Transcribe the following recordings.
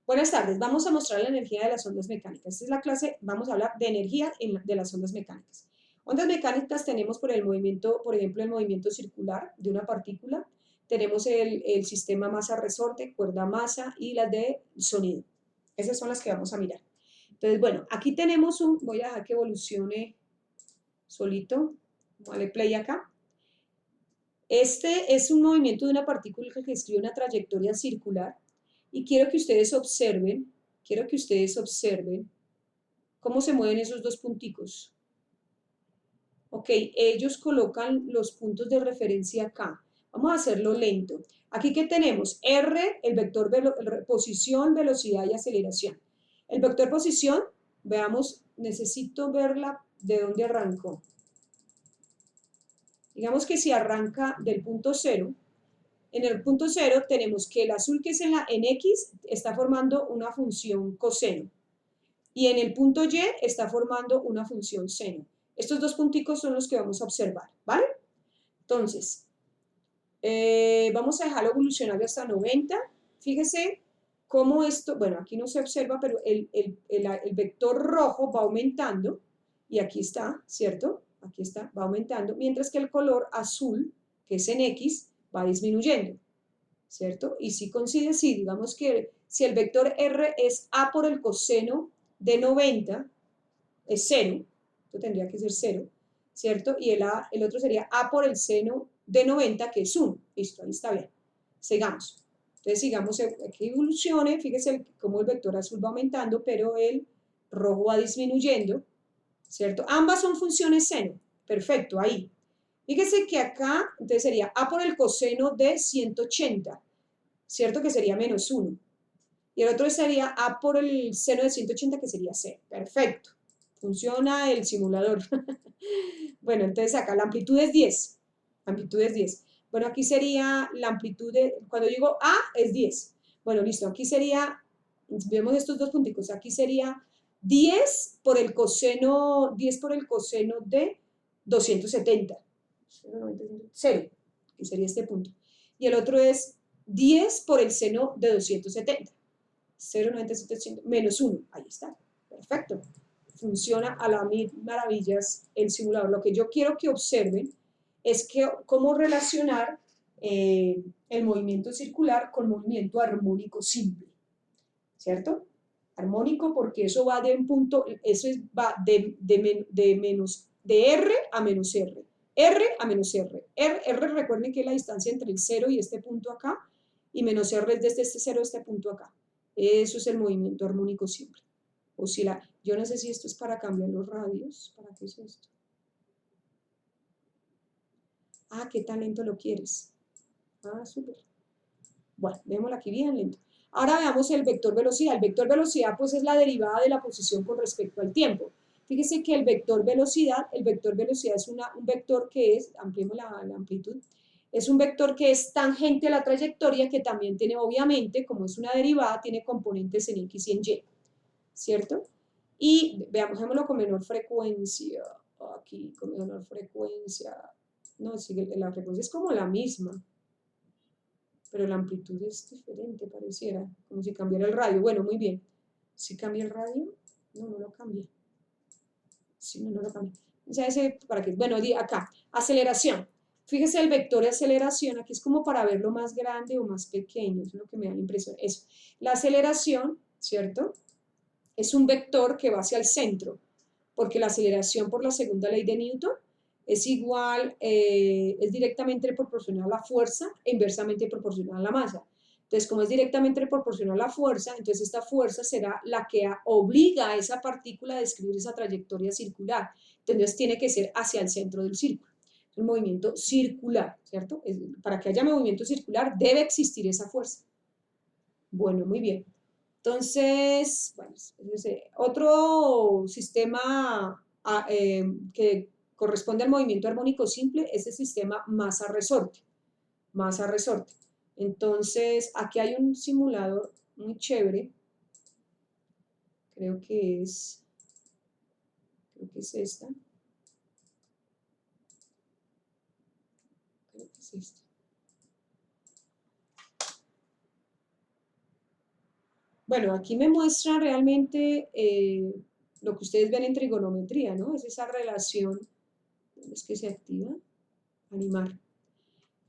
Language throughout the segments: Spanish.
Buenas tardes, vamos a mostrar la energía de las ondas mecánicas. Esta es la clase, vamos a hablar de energía de las ondas mecánicas. Ondas mecánicas tenemos por el movimiento, por ejemplo, el movimiento circular de una partícula, tenemos el sistema masa-resorte, cuerda-masa y las de sonido. Esas son las que vamos a mirar. Entonces, bueno, aquí tenemos voy a dejar que evolucione solito, vale play acá. Este es un movimiento de una partícula que describe una trayectoria circular y quiero que ustedes observen cómo se mueven esos dos punticos. Ok, ellos colocan los puntos de referencia acá. Vamos a hacerlo lento. Aquí, ¿qué tenemos? R, el vector posición, velocidad y aceleración. El vector posición, veamos, necesito verla de dónde arrancó. Digamos que si arranca del punto 0, en el punto 0 tenemos que el azul que es en X está formando una función coseno y en el punto Y está formando una función seno. Estos dos punticos son los que vamos a observar, ¿vale? Entonces, vamos a dejarlo evolucionar hasta 90. Fíjese cómo esto, bueno, aquí no se observa, pero el vector rojo va aumentando y aquí está, ¿cierto? Aquí está, va aumentando, mientras que el color azul, que es en X, va disminuyendo, ¿cierto? Y si coincide, sí, digamos que si el vector R es A por el coseno de 90, es 0, esto tendría que ser 0, ¿cierto? Y el otro sería A por el seno de 90, que es 1. Listo, ahí está bien. Sigamos. Entonces, sigamos, que evolucione, fíjese cómo el vector azul va aumentando, pero el rojo va disminuyendo, ¿cierto? Ambas son funciones seno. Perfecto, ahí. Fíjese que acá, entonces sería A por el coseno de 180, ¿cierto? Que sería menos 1. Y el otro sería A por el seno de 180, que sería 0. Perfecto. Funciona el simulador. Bueno, entonces acá la amplitud es 10. Amplitud es 10. Bueno, aquí sería la amplitud de, cuando digo A es 10. Bueno, listo, aquí sería, vemos estos dos punticos, aquí sería 10 por el coseno, 10 por el coseno de 270. 0, que sería este punto. Y el otro es 10 por el seno de 270. 0,97 menos 1. Ahí está. Perfecto. Funciona a las mil maravillas el simulador. Lo que yo quiero que observen es que cómo relacionar el movimiento circular con movimiento armónico simple, ¿cierto? Armónico porque eso va de un punto, eso va de R a menos R. R a menos R. R, recuerden que es la distancia entre el 0 y este punto acá, y menos R es desde este 0 a este punto acá. Eso es el movimiento armónico simple. Yo no sé si esto es para cambiar los radios. ¿Para qué es esto? Ah, ¿qué tan lento lo quieres? Ah, súper. Bueno, veámoslo aquí bien lento. Ahora veamos el vector velocidad. El vector velocidad pues es la derivada de la posición con respecto al tiempo. Fíjese que el vector velocidad es un vector que es, ampliemos la amplitud, es un vector que es tangente a la trayectoria, que también tiene, obviamente, como es una derivada, tiene componentes en X y en Y, ¿cierto? Y veámoslo con menor frecuencia. Aquí, con menor frecuencia. No, sigue, la frecuencia es como la misma, pero la amplitud es diferente, pareciera, como si cambiara el radio. Bueno, muy bien. ¿Sí cambia el radio? No, no lo cambia. Sí, no, no lo cambia. O sea, ¿para qué? Bueno, acá, aceleración. Fíjese el vector de aceleración, aquí es como para verlo más grande o más pequeño, es lo que me da la impresión. Eso. La aceleración, ¿cierto? Es un vector que va hacia el centro, porque la aceleración por la segunda ley de Newton es igual, es directamente proporcional a la fuerza e inversamente proporcional a la masa. Entonces, como es directamente proporcional a la fuerza, entonces esta fuerza será la que obliga a esa partícula a describir esa trayectoria circular. Entonces, tiene que ser hacia el centro del círculo. Es un movimiento circular, ¿cierto? Para que haya movimiento circular debe existir esa fuerza. Bueno, muy bien. Entonces, bueno, otro sistema que corresponde al movimiento armónico simple es el sistema masa-resorte. Masa-resorte. Entonces, aquí hay un simulador muy chévere. Creo que es esta. Creo que es esta. Bueno, aquí me muestra realmente lo que ustedes ven en trigonometría, ¿no? Es esa relación, ¿cómo es que se activa? Animar.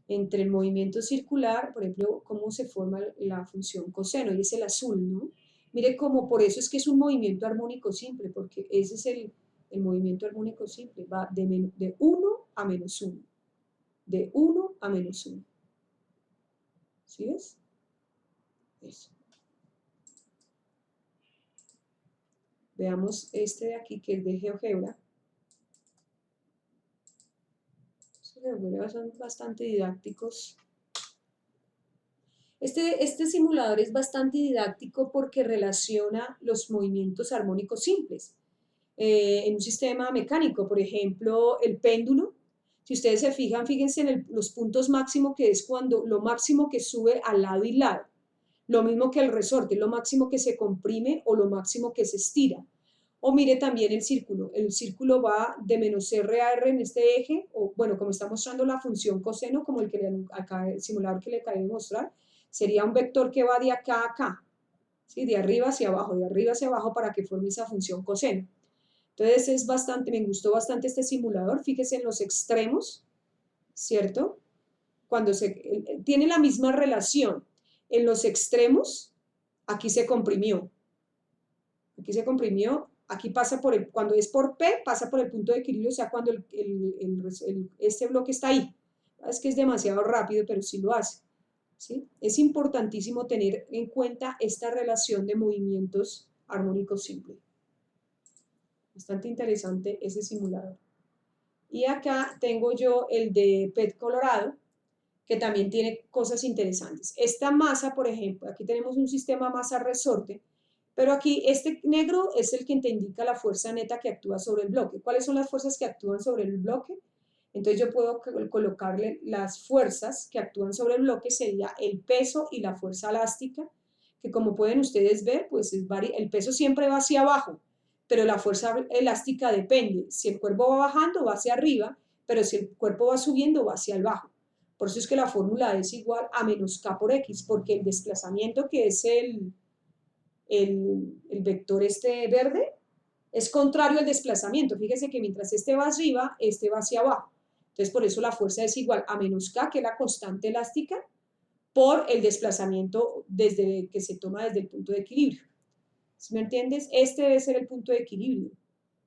Entre el movimiento circular, por ejemplo, cómo se forma la función coseno, y es el azul, ¿no? Mire cómo, por eso es que es un movimiento armónico simple, porque ese es el movimiento armónico simple, va de 1 a menos 1, de 1 a menos 1. ¿Sí ves? Eso. Veamos este de aquí, que es de GeoGebra. Estos de GeoGebra son bastante didácticos. Este simulador es bastante didáctico porque relaciona los movimientos armónicos simples. En un sistema mecánico, por ejemplo, el péndulo, si ustedes se fijan, fíjense en los puntos máximos, que es cuando lo máximo que sube al lado y lado, lo mismo que el resorte, lo máximo que se comprime o lo máximo que se estira. O mire también el círculo va de menos R a R en este eje, o bueno, como está mostrando la función coseno, como el simulador que le acabé de mostrar, sería un vector que va de acá a acá, ¿sí? De arriba hacia abajo para que forme esa función coseno. Entonces me gustó bastante este simulador, fíjese en los extremos, ¿cierto? Cuando tiene la misma relación, en los extremos, aquí se comprimió, aquí pasa cuando es por P, pasa por el punto de equilibrio, o sea, cuando este bloque está ahí. Es que es demasiado rápido, pero sí lo hace, ¿sí? Es importantísimo tener en cuenta esta relación de movimientos armónicos simples. Bastante interesante ese simulador. Y acá tengo yo el de PET Colorado, que también tiene cosas interesantes. Esta masa, por ejemplo, aquí tenemos un sistema masa-resorte, pero aquí este negro es el que te indica la fuerza neta que actúa sobre el bloque. ¿Cuáles son las fuerzas que actúan sobre el bloque? Entonces yo puedo colocarle las fuerzas que actúan sobre el bloque, sería el peso y la fuerza elástica, que como pueden ustedes ver, pues el peso siempre va hacia abajo, pero la fuerza elástica depende. Si el cuerpo va bajando, va hacia arriba, pero si el cuerpo va subiendo, va hacia abajo. Por eso es que la fórmula es igual a menos k por x, porque el desplazamiento, que es el vector este verde, es contrario al desplazamiento. Fíjese que mientras este va arriba, este va hacia abajo. Entonces, por eso la fuerza es igual a menos k, que es la constante elástica, por el desplazamiento desde que se toma desde el punto de equilibrio. ¿Sí me entiendes? Este debe ser el punto de equilibrio.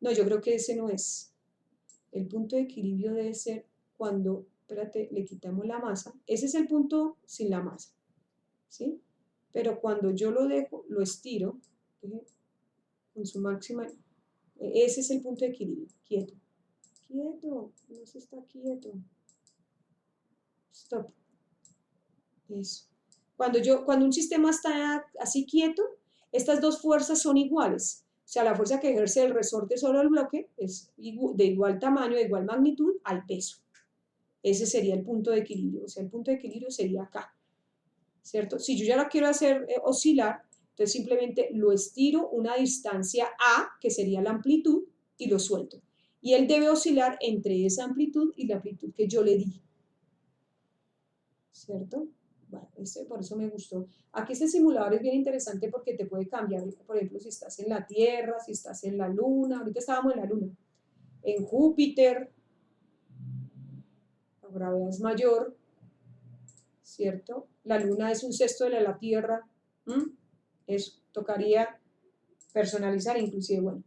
No, yo creo que ese no es. El punto de equilibrio debe ser cuando, espérate, le quitamos la masa. Ese es el punto sin la masa, ¿sí? Pero cuando yo lo dejo, lo estiro, con su máxima, ese es el punto de equilibrio, quieto. Quieto, no se está quieto. Stop. Eso. Cuando un sistema está así quieto, estas dos fuerzas son iguales. O sea, la fuerza que ejerce el resorte sobre el bloque es de igual tamaño, de igual magnitud al peso. Ese sería el punto de equilibrio. O sea, el punto de equilibrio sería acá, ¿cierto? Si yo ya lo quiero hacer oscilar, entonces simplemente lo estiro una distancia A, que sería la amplitud, y lo suelto. Y él debe oscilar entre esa amplitud y la amplitud que yo le di, ¿cierto? Bueno, por eso me gustó. Aquí este simulador es bien interesante porque te puede cambiar, por ejemplo, si estás en la Tierra, si estás en la Luna, ahorita estábamos en la Luna, en Júpiter, la gravedad es mayor, ¿cierto? La Luna es un sexto de la Tierra, eso, tocaría personalizar inclusive, bueno.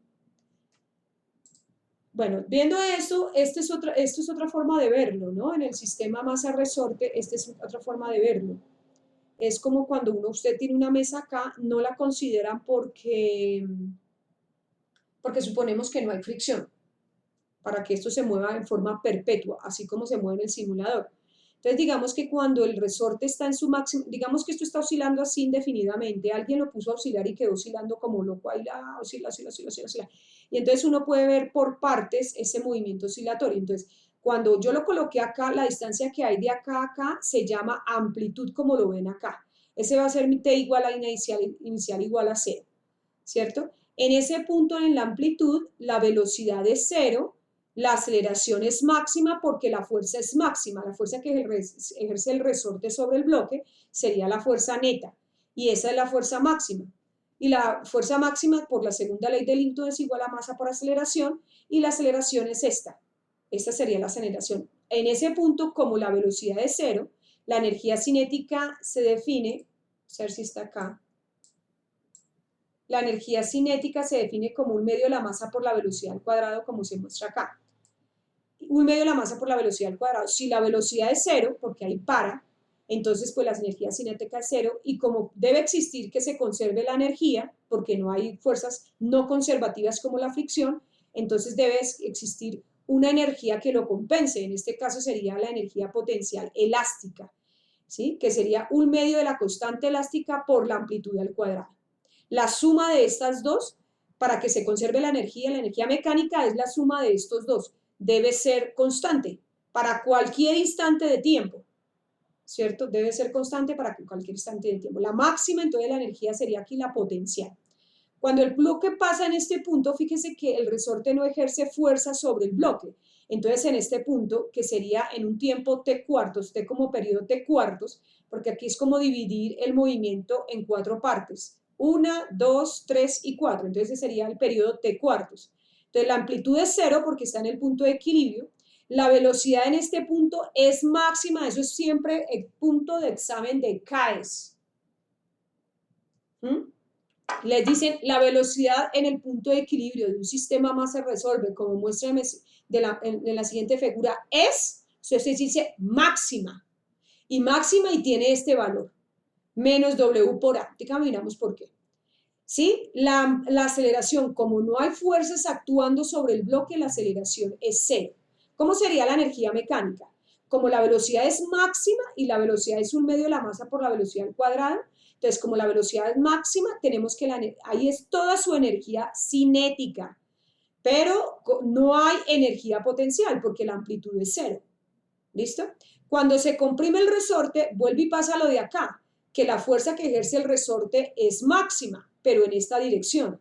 Viendo esto, esto es otra forma de verlo, ¿no? En el sistema masa-resorte, esta es otra forma de verlo. Es como cuando usted tiene una mesa acá, no la consideran porque suponemos que no hay fricción, para que esto se mueva en forma perpetua, así como se mueve en el simulador. Entonces, digamos que cuando el resorte está en su máximo, digamos que esto está oscilando así indefinidamente, alguien lo puso a oscilar y quedó oscilando como loco, ahí oscila. Y entonces uno puede ver por partes ese movimiento oscilatorio. Entonces, cuando yo lo coloqué acá, la distancia que hay de acá a acá se llama amplitud, como lo ven acá. Ese va a ser mi t igual a inicial igual a 0, ¿cierto? En ese punto, en la amplitud, la velocidad es 0, la aceleración es máxima porque la fuerza es máxima. La fuerza que ejerce el resorte sobre el bloque sería la fuerza neta, y esa es la fuerza máxima. y la fuerza máxima por la segunda ley de Newton es igual a masa por aceleración, y la aceleración es esta. Esta sería la aceleración. En ese punto, como la velocidad es cero, la energía cinética se define, a ver si está acá, la energía cinética se define como 1/2 de la masa por la velocidad al cuadrado, como se muestra acá. 1/2 de la masa por la velocidad al cuadrado. Si la velocidad es cero, porque ahí para, entonces pues la energía cinética es cero, y como debe existir que se conserve la energía, porque no hay fuerzas no conservativas como la fricción, entonces debe existir una energía que lo compense. En este caso sería la energía potencial elástica, ¿sí? Que sería 1/2 de la constante elástica por la amplitud al cuadrado. La suma de estas dos, para que se conserve la energía mecánica es la suma de estos dos, debe ser constante para cualquier instante de tiempo, ¿cierto? Debe ser constante para cualquier instante de tiempo. La máxima, entonces, la energía sería aquí la potencial. Cuando el bloque pasa en este punto, fíjese que el resorte no ejerce fuerza sobre el bloque. Entonces, en este punto, que sería en un tiempo t cuartos, t como periodo t cuartos, porque aquí es como dividir el movimiento en 4 partes. 1, 2, 3 y 4. Entonces, ese sería el periodo t cuartos. Entonces, la amplitud es 0 porque está en el punto de equilibrio. La velocidad en este punto es máxima. Eso es siempre el punto de examen de CAES. Les dicen la velocidad en el punto de equilibrio de un sistema masa resolve, como muestra en la siguiente figura, eso se dice máxima. Y máxima y tiene este valor, menos W por A. Miramos por qué. ¿Sí? La aceleración, como no hay fuerzas actuando sobre el bloque, la aceleración es cero. ¿Cómo sería la energía mecánica? Como la velocidad es máxima y la velocidad es 1/2 de la masa por la velocidad al cuadrado, entonces como la velocidad es máxima, tenemos que ahí es toda su energía cinética, pero no hay energía potencial porque la amplitud es cero. ¿Listo? Cuando se comprime el resorte, vuelve y pasa lo de acá, que la fuerza que ejerce el resorte es máxima, pero en esta dirección,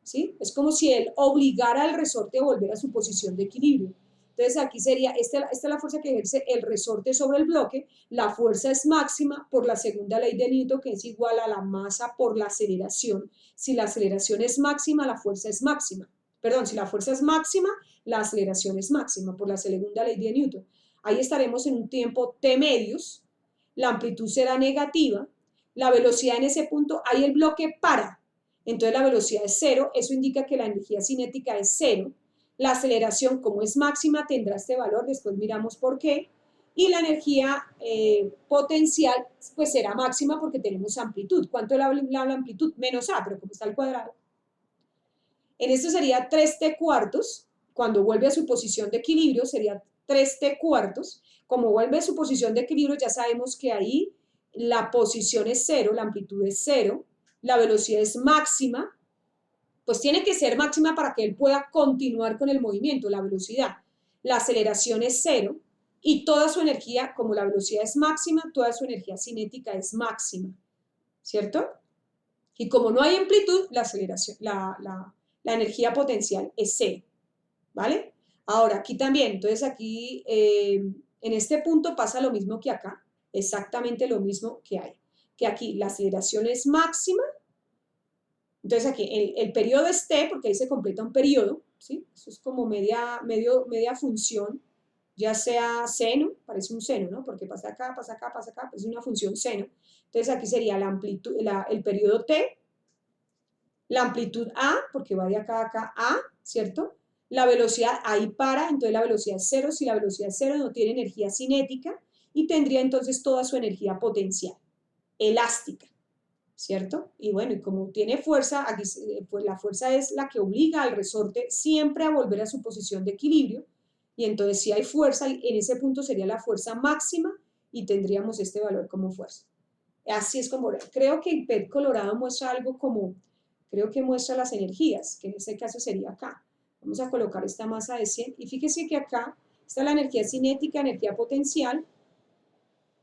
¿sí? Es como si él obligara al resorte a volver a su posición de equilibrio. Entonces aquí sería, esta es la fuerza que ejerce el resorte sobre el bloque, la fuerza es máxima por la segunda ley de Newton, que es igual a la masa por la aceleración. Si la aceleración es máxima, la fuerza es máxima. Perdón, si la fuerza es máxima, la aceleración es máxima por la segunda ley de Newton. Ahí estaremos en un tiempo t medios, la amplitud será negativa, la velocidad en ese punto, ahí el bloque para, entonces la velocidad es cero, eso indica que la energía cinética es cero, la aceleración como es máxima tendrá este valor, después miramos por qué, y la energía potencial pues será máxima porque tenemos amplitud. ¿Cuánto es la amplitud? Menos A, pero como está al cuadrado. En esto sería 3t cuartos, cuando vuelve a su posición de equilibrio sería 3t cuartos, como vuelve a su posición de equilibrio ya sabemos que ahí la posición es cero, la amplitud es cero, la velocidad es máxima, pues tiene que ser máxima para que él pueda continuar con el movimiento, la velocidad. La aceleración es cero y toda su energía, como la velocidad es máxima, toda su energía cinética es máxima, ¿cierto? Y como no hay amplitud, la aceleración, la energía potencial es cero, ¿vale? Ahora, aquí también, entonces aquí, en este punto pasa lo mismo que acá, exactamente lo mismo que hay, que aquí la aceleración es máxima, entonces aquí el periodo es t, porque ahí se completa un periodo, ¿sí? Eso es como media función, ya sea seno, parece un seno, ¿no? Porque pasa acá, pasa acá, pasa acá, es una función seno. Entonces aquí sería la amplitud, el periodo t, la amplitud a, porque va de acá a acá, a, ¿cierto? La velocidad ahí para, entonces la velocidad es cero, si la velocidad es cero no tiene energía cinética y tendría entonces toda su energía potencial, elástica. ¿Cierto? Y bueno, y como tiene fuerza, aquí pues la fuerza es la que obliga al resorte siempre a volver a su posición de equilibrio, y entonces si hay fuerza, en ese punto sería la fuerza máxima y tendríamos este valor como fuerza. Así es como, creo que el PET colorado muestra algo como, creo que muestra las energías, que en este caso sería acá. Vamos a colocar esta masa de 100, y fíjese que acá está la energía cinética, energía potencial,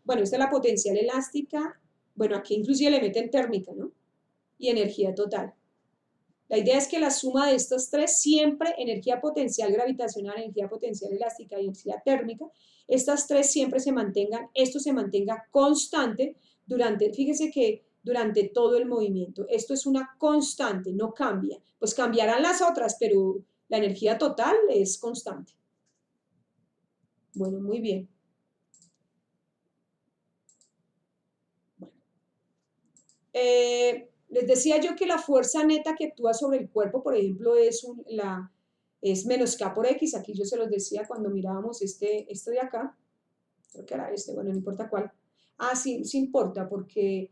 bueno, esta es la potencial elástica, bueno, aquí inclusive le meten térmica, ¿no? Y energía total. La idea es que la suma de estos tres, siempre energía potencial gravitacional, energía potencial elástica y energía térmica, estas tres siempre se mantengan, esto se mantenga constante durante, fíjese que durante todo el movimiento. Esto es una constante, no cambia. Pues cambiarán las otras, pero la energía total es constante. Bueno, muy bien. Bueno. Les decía yo que la fuerza neta que actúa sobre el cuerpo, por ejemplo, es menos K por X. Aquí yo se los decía cuando mirábamos esto de acá. Creo que era bueno, no importa cuál. Ah, sí, sí importa porque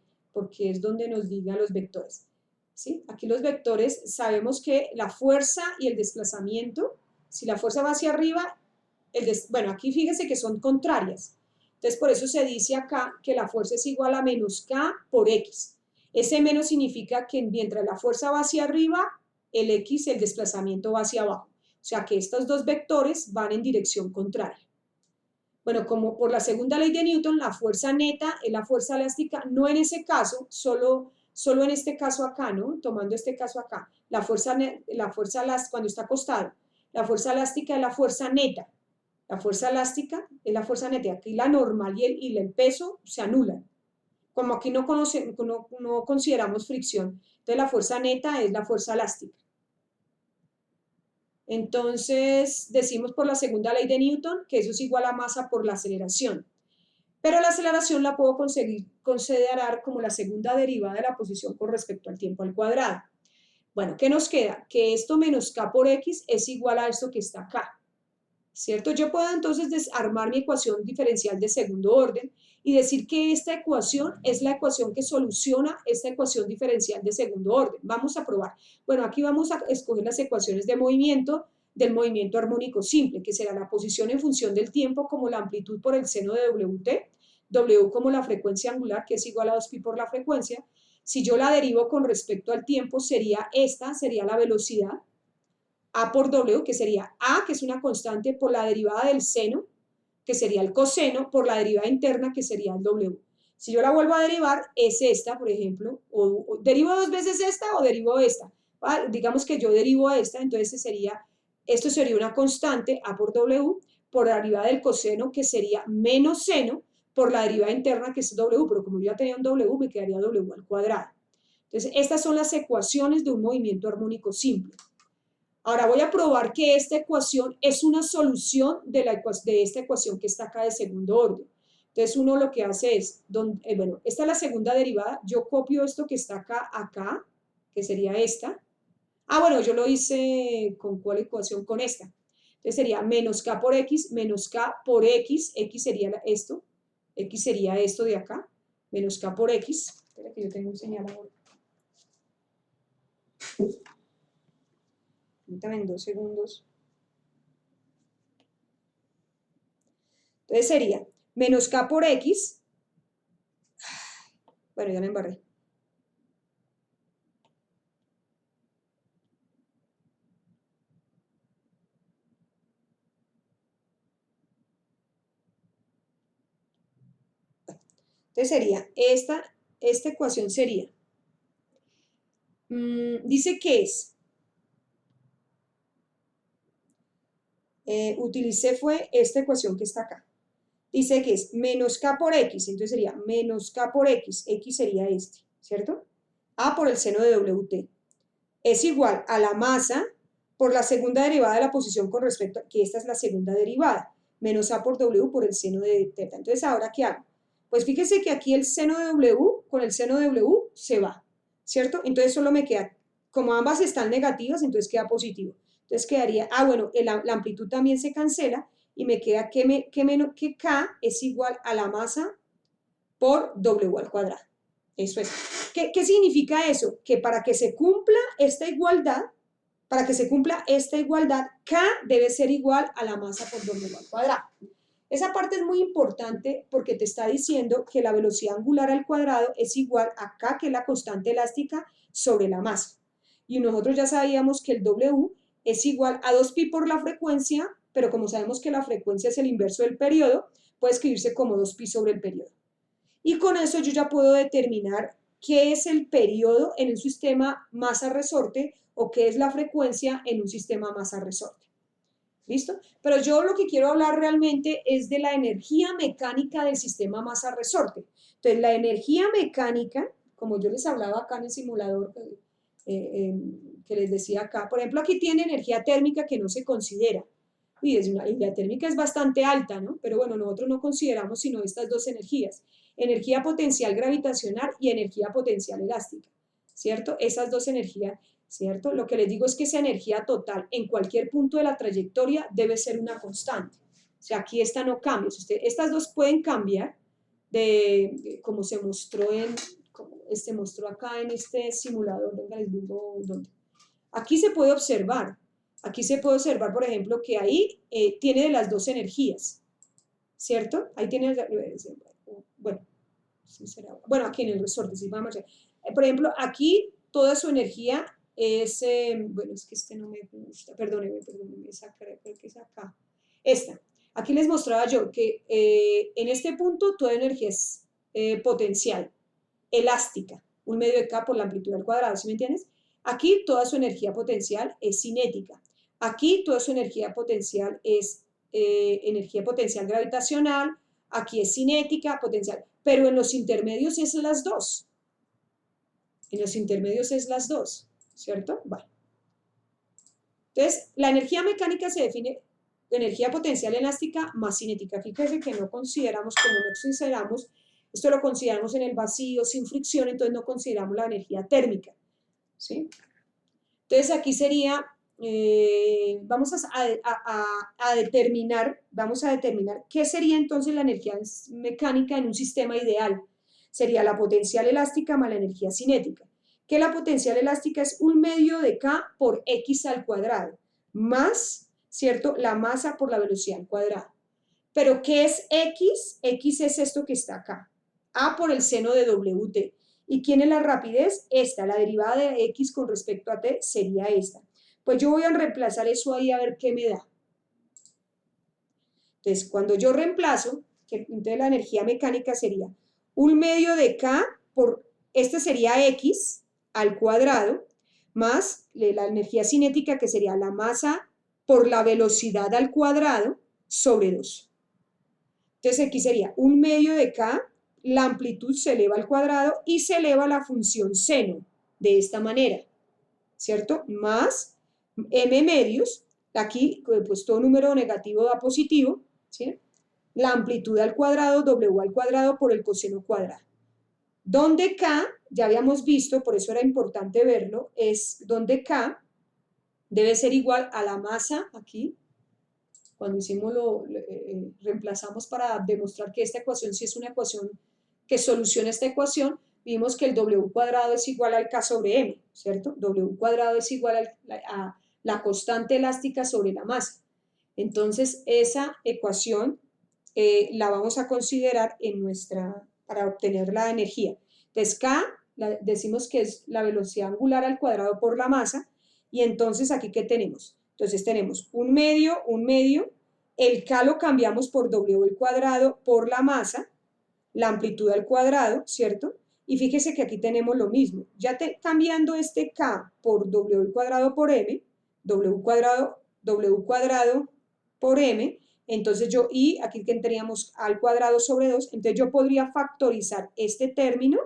es donde nos diga los vectores. ¿Sí? Aquí los vectores sabemos que la fuerza y el desplazamiento, si la fuerza va hacia arriba, bueno, aquí fíjense que son contrarias. Entonces, por eso se dice acá que la fuerza es igual a menos K por X. Ese menos significa que mientras la fuerza va hacia arriba, el X, el desplazamiento va hacia abajo. O sea que estos dos vectores van en dirección contraria. Bueno, como por la segunda ley de Newton, la fuerza neta es la fuerza elástica, no en ese caso, solo en este caso acá, ¿no? Tomando este caso acá, la fuerza elástica, cuando está acostado, la fuerza elástica es la fuerza neta. La fuerza elástica es la fuerza neta. Aquí la normal y el peso se anulan. Como aquí no consideramos fricción, entonces la fuerza neta es la fuerza elástica. Entonces, decimos por la segunda ley de Newton que eso es igual a masa por la aceleración. Pero la aceleración la puedo considerar como la segunda derivada de la posición con respecto al tiempo al cuadrado. Bueno, ¿qué nos queda? Que esto menos K por X es igual a esto que está acá. ¿Cierto? Yo puedo entonces desarmar mi ecuación diferencial de segundo orden y decir que esta ecuación es la ecuación que soluciona esta ecuación diferencial de segundo orden. Vamos a probar. Bueno, aquí vamos a escoger las ecuaciones de movimiento del movimiento armónico simple, que será la posición en función del tiempo como la amplitud por el seno de WT, W como la frecuencia angular, que es igual a 2pi por la frecuencia. Si yo la derivo con respecto al tiempo, sería la velocidad, A por W, que sería A, que es una constante, por la derivada del seno, que sería el coseno, por la derivada interna, que sería el W. Si yo la vuelvo a derivar, es esta, por ejemplo, o derivo dos veces esta o derivo esta. Digamos que yo derivo esta, entonces esto sería una constante, A por W, por la derivada del coseno, que sería menos seno, por la derivada interna, que es W, pero como yo ya tenía un W, me quedaría W al cuadrado. Entonces, estas son las ecuaciones de un movimiento armónico simple. Ahora voy a probar que esta ecuación es una solución de esta ecuación que está acá de segundo orden. Entonces uno lo que hace es, bueno, esta es la segunda derivada, yo copio esto que está acá, que sería esta. Ah, bueno, yo lo hice ¿con cuál ecuación? Con esta. Entonces sería menos K por X, menos K por X, X sería esto, X sería esto de acá, menos K por X. Espera que yo tengo un señalador. Permítame en 2 segundos. Entonces sería menos K por X. Bueno, ya me embarré. Entonces sería, esta ecuación sería, dice que es, fue esta ecuación que está acá. Dice que es menos K por X, entonces sería menos K por X, X sería este, ¿cierto? A por el seno de WT. Es igual a la masa por la segunda derivada de la posición con respecto a, que esta es la segunda derivada, menos A por W por el seno de teta. Entonces, ¿ahora qué hago? Pues fíjense que aquí el seno de W con el seno de W se va, ¿cierto? Entonces solo me queda, como ambas están negativas, entonces queda positivo. Entonces quedaría, bueno, la amplitud también se cancela y me queda que K es igual a la masa por W al cuadrado. Eso es. ¿Qué significa eso? Que para que se cumpla esta igualdad, K debe ser igual a la masa por W al cuadrado. Esa parte es muy importante porque te está diciendo que la velocidad angular al cuadrado es igual a K, que es la constante elástica, sobre la masa. Y nosotros ya sabíamos que el W es igual a 2pi por la frecuencia, pero como sabemos que la frecuencia es el inverso del periodo, puede escribirse como 2pi sobre el periodo. Y con eso yo ya puedo determinar qué es el periodo en un sistema masa-resorte o qué es la frecuencia en un sistema masa-resorte. ¿Listo? Pero yo lo que quiero hablar realmente es de la energía mecánica del sistema masa-resorte. Entonces, la energía mecánica como yo les hablaba acá en el simulador, que les decía acá, por ejemplo, aquí tiene energía térmica que no se considera, y la térmica es bastante alta, ¿no? Pero bueno, nosotros no consideramos sino estas dos energías, energía potencial gravitacional y energía potencial elástica, ¿cierto? Esas dos energías, ¿cierto? Lo que les digo es que esa energía total en cualquier punto de la trayectoria debe ser una constante. O sea, aquí esta no cambia. Estas dos pueden cambiar como se mostró mostró acá en este simulador. Venga, les digo dónde. Aquí se puede observar. Aquí se puede observar, por ejemplo, que ahí tiene de las dos energías, ¿cierto? Ahí tiene, bueno, bueno, aquí en el resorte, sí, vamos a ver. Por ejemplo, aquí toda su energía es, bueno, es que este no me gusta, perdónenme, creo que es acá. Esta. Aquí les mostraba yo que en este punto toda energía es potencial, elástica, 1/2 de K por la amplitud al cuadrado, ¿sí me entiendes? Aquí toda su energía potencial es cinética. Aquí toda su energía potencial es energía potencial gravitacional, aquí es cinética, potencial, pero en los intermedios es las dos. En los intermedios es las dos, ¿cierto? Vale. Entonces, la energía mecánica se define energía potencial elástica más cinética. Fíjense que no consideramos, como no consideramos, esto lo consideramos en el vacío, sin fricción, entonces no consideramos la energía térmica, ¿sí? Entonces aquí sería, vamos a determinar qué sería entonces la energía mecánica en un sistema ideal. Sería la potencial elástica más la energía cinética. Que la potencial elástica es 1/2 de K por X al cuadrado, más, ¿cierto?, la masa por la velocidad al cuadrado. Pero ¿qué es X? X es esto que está acá. A por el seno de WT. ¿Y quién es la rapidez? Esta, la derivada de X con respecto a T sería esta. Pues yo voy a reemplazar eso ahí a ver qué me da. Entonces, cuando yo reemplazo, entonces la energía mecánica sería 1/2 de K por, este sería X al cuadrado, más la energía cinética que sería la masa por la velocidad al cuadrado sobre 2. Entonces aquí sería 1/2 de K, la amplitud se eleva al cuadrado y se eleva la función seno de esta manera, ¿cierto? Más m medios, aquí pues todo número negativo da positivo, ¿sí? La amplitud al cuadrado, w al cuadrado por el coseno cuadrado. Donde K, ya habíamos visto, por eso era importante verlo, es donde K debe ser igual a la masa, aquí, cuando hicimos reemplazamos para demostrar que esta ecuación sí es una ecuación que soluciona esta ecuación, vimos que el w cuadrado es igual al K sobre m, ¿cierto? W cuadrado es igual a la constante elástica sobre la masa. Entonces, esa ecuación la vamos a considerar para obtener la energía. Entonces, K, decimos que es la velocidad angular al cuadrado por la masa, y entonces, ¿aquí qué tenemos? Entonces tenemos 1/2, el K lo cambiamos por W al cuadrado por la masa, la amplitud al cuadrado, ¿cierto? Y fíjese que aquí tenemos lo mismo. Ya cambiando este K por W al cuadrado por M, W cuadrado por M, entonces y aquí tendríamos al cuadrado sobre 2, entonces yo podría factorizar este término,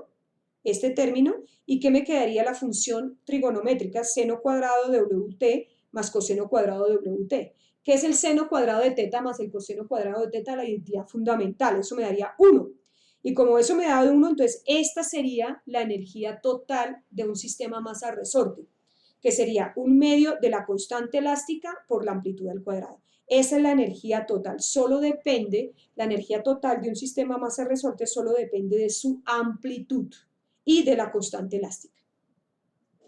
y ¿qué me quedaría? La función trigonométrica seno cuadrado de WT más coseno cuadrado de WT. ¿Qué es el seno cuadrado de teta más el coseno cuadrado de teta? La identidad fundamental, eso me daría 1. Y como eso me da 1, entonces esta sería la energía total de un sistema masa-resorte, que sería 1/2 de la constante elástica por la amplitud al cuadrado. Esa es la energía total. La energía total de un sistema masa-resorte solo depende de su amplitud y de la constante elástica.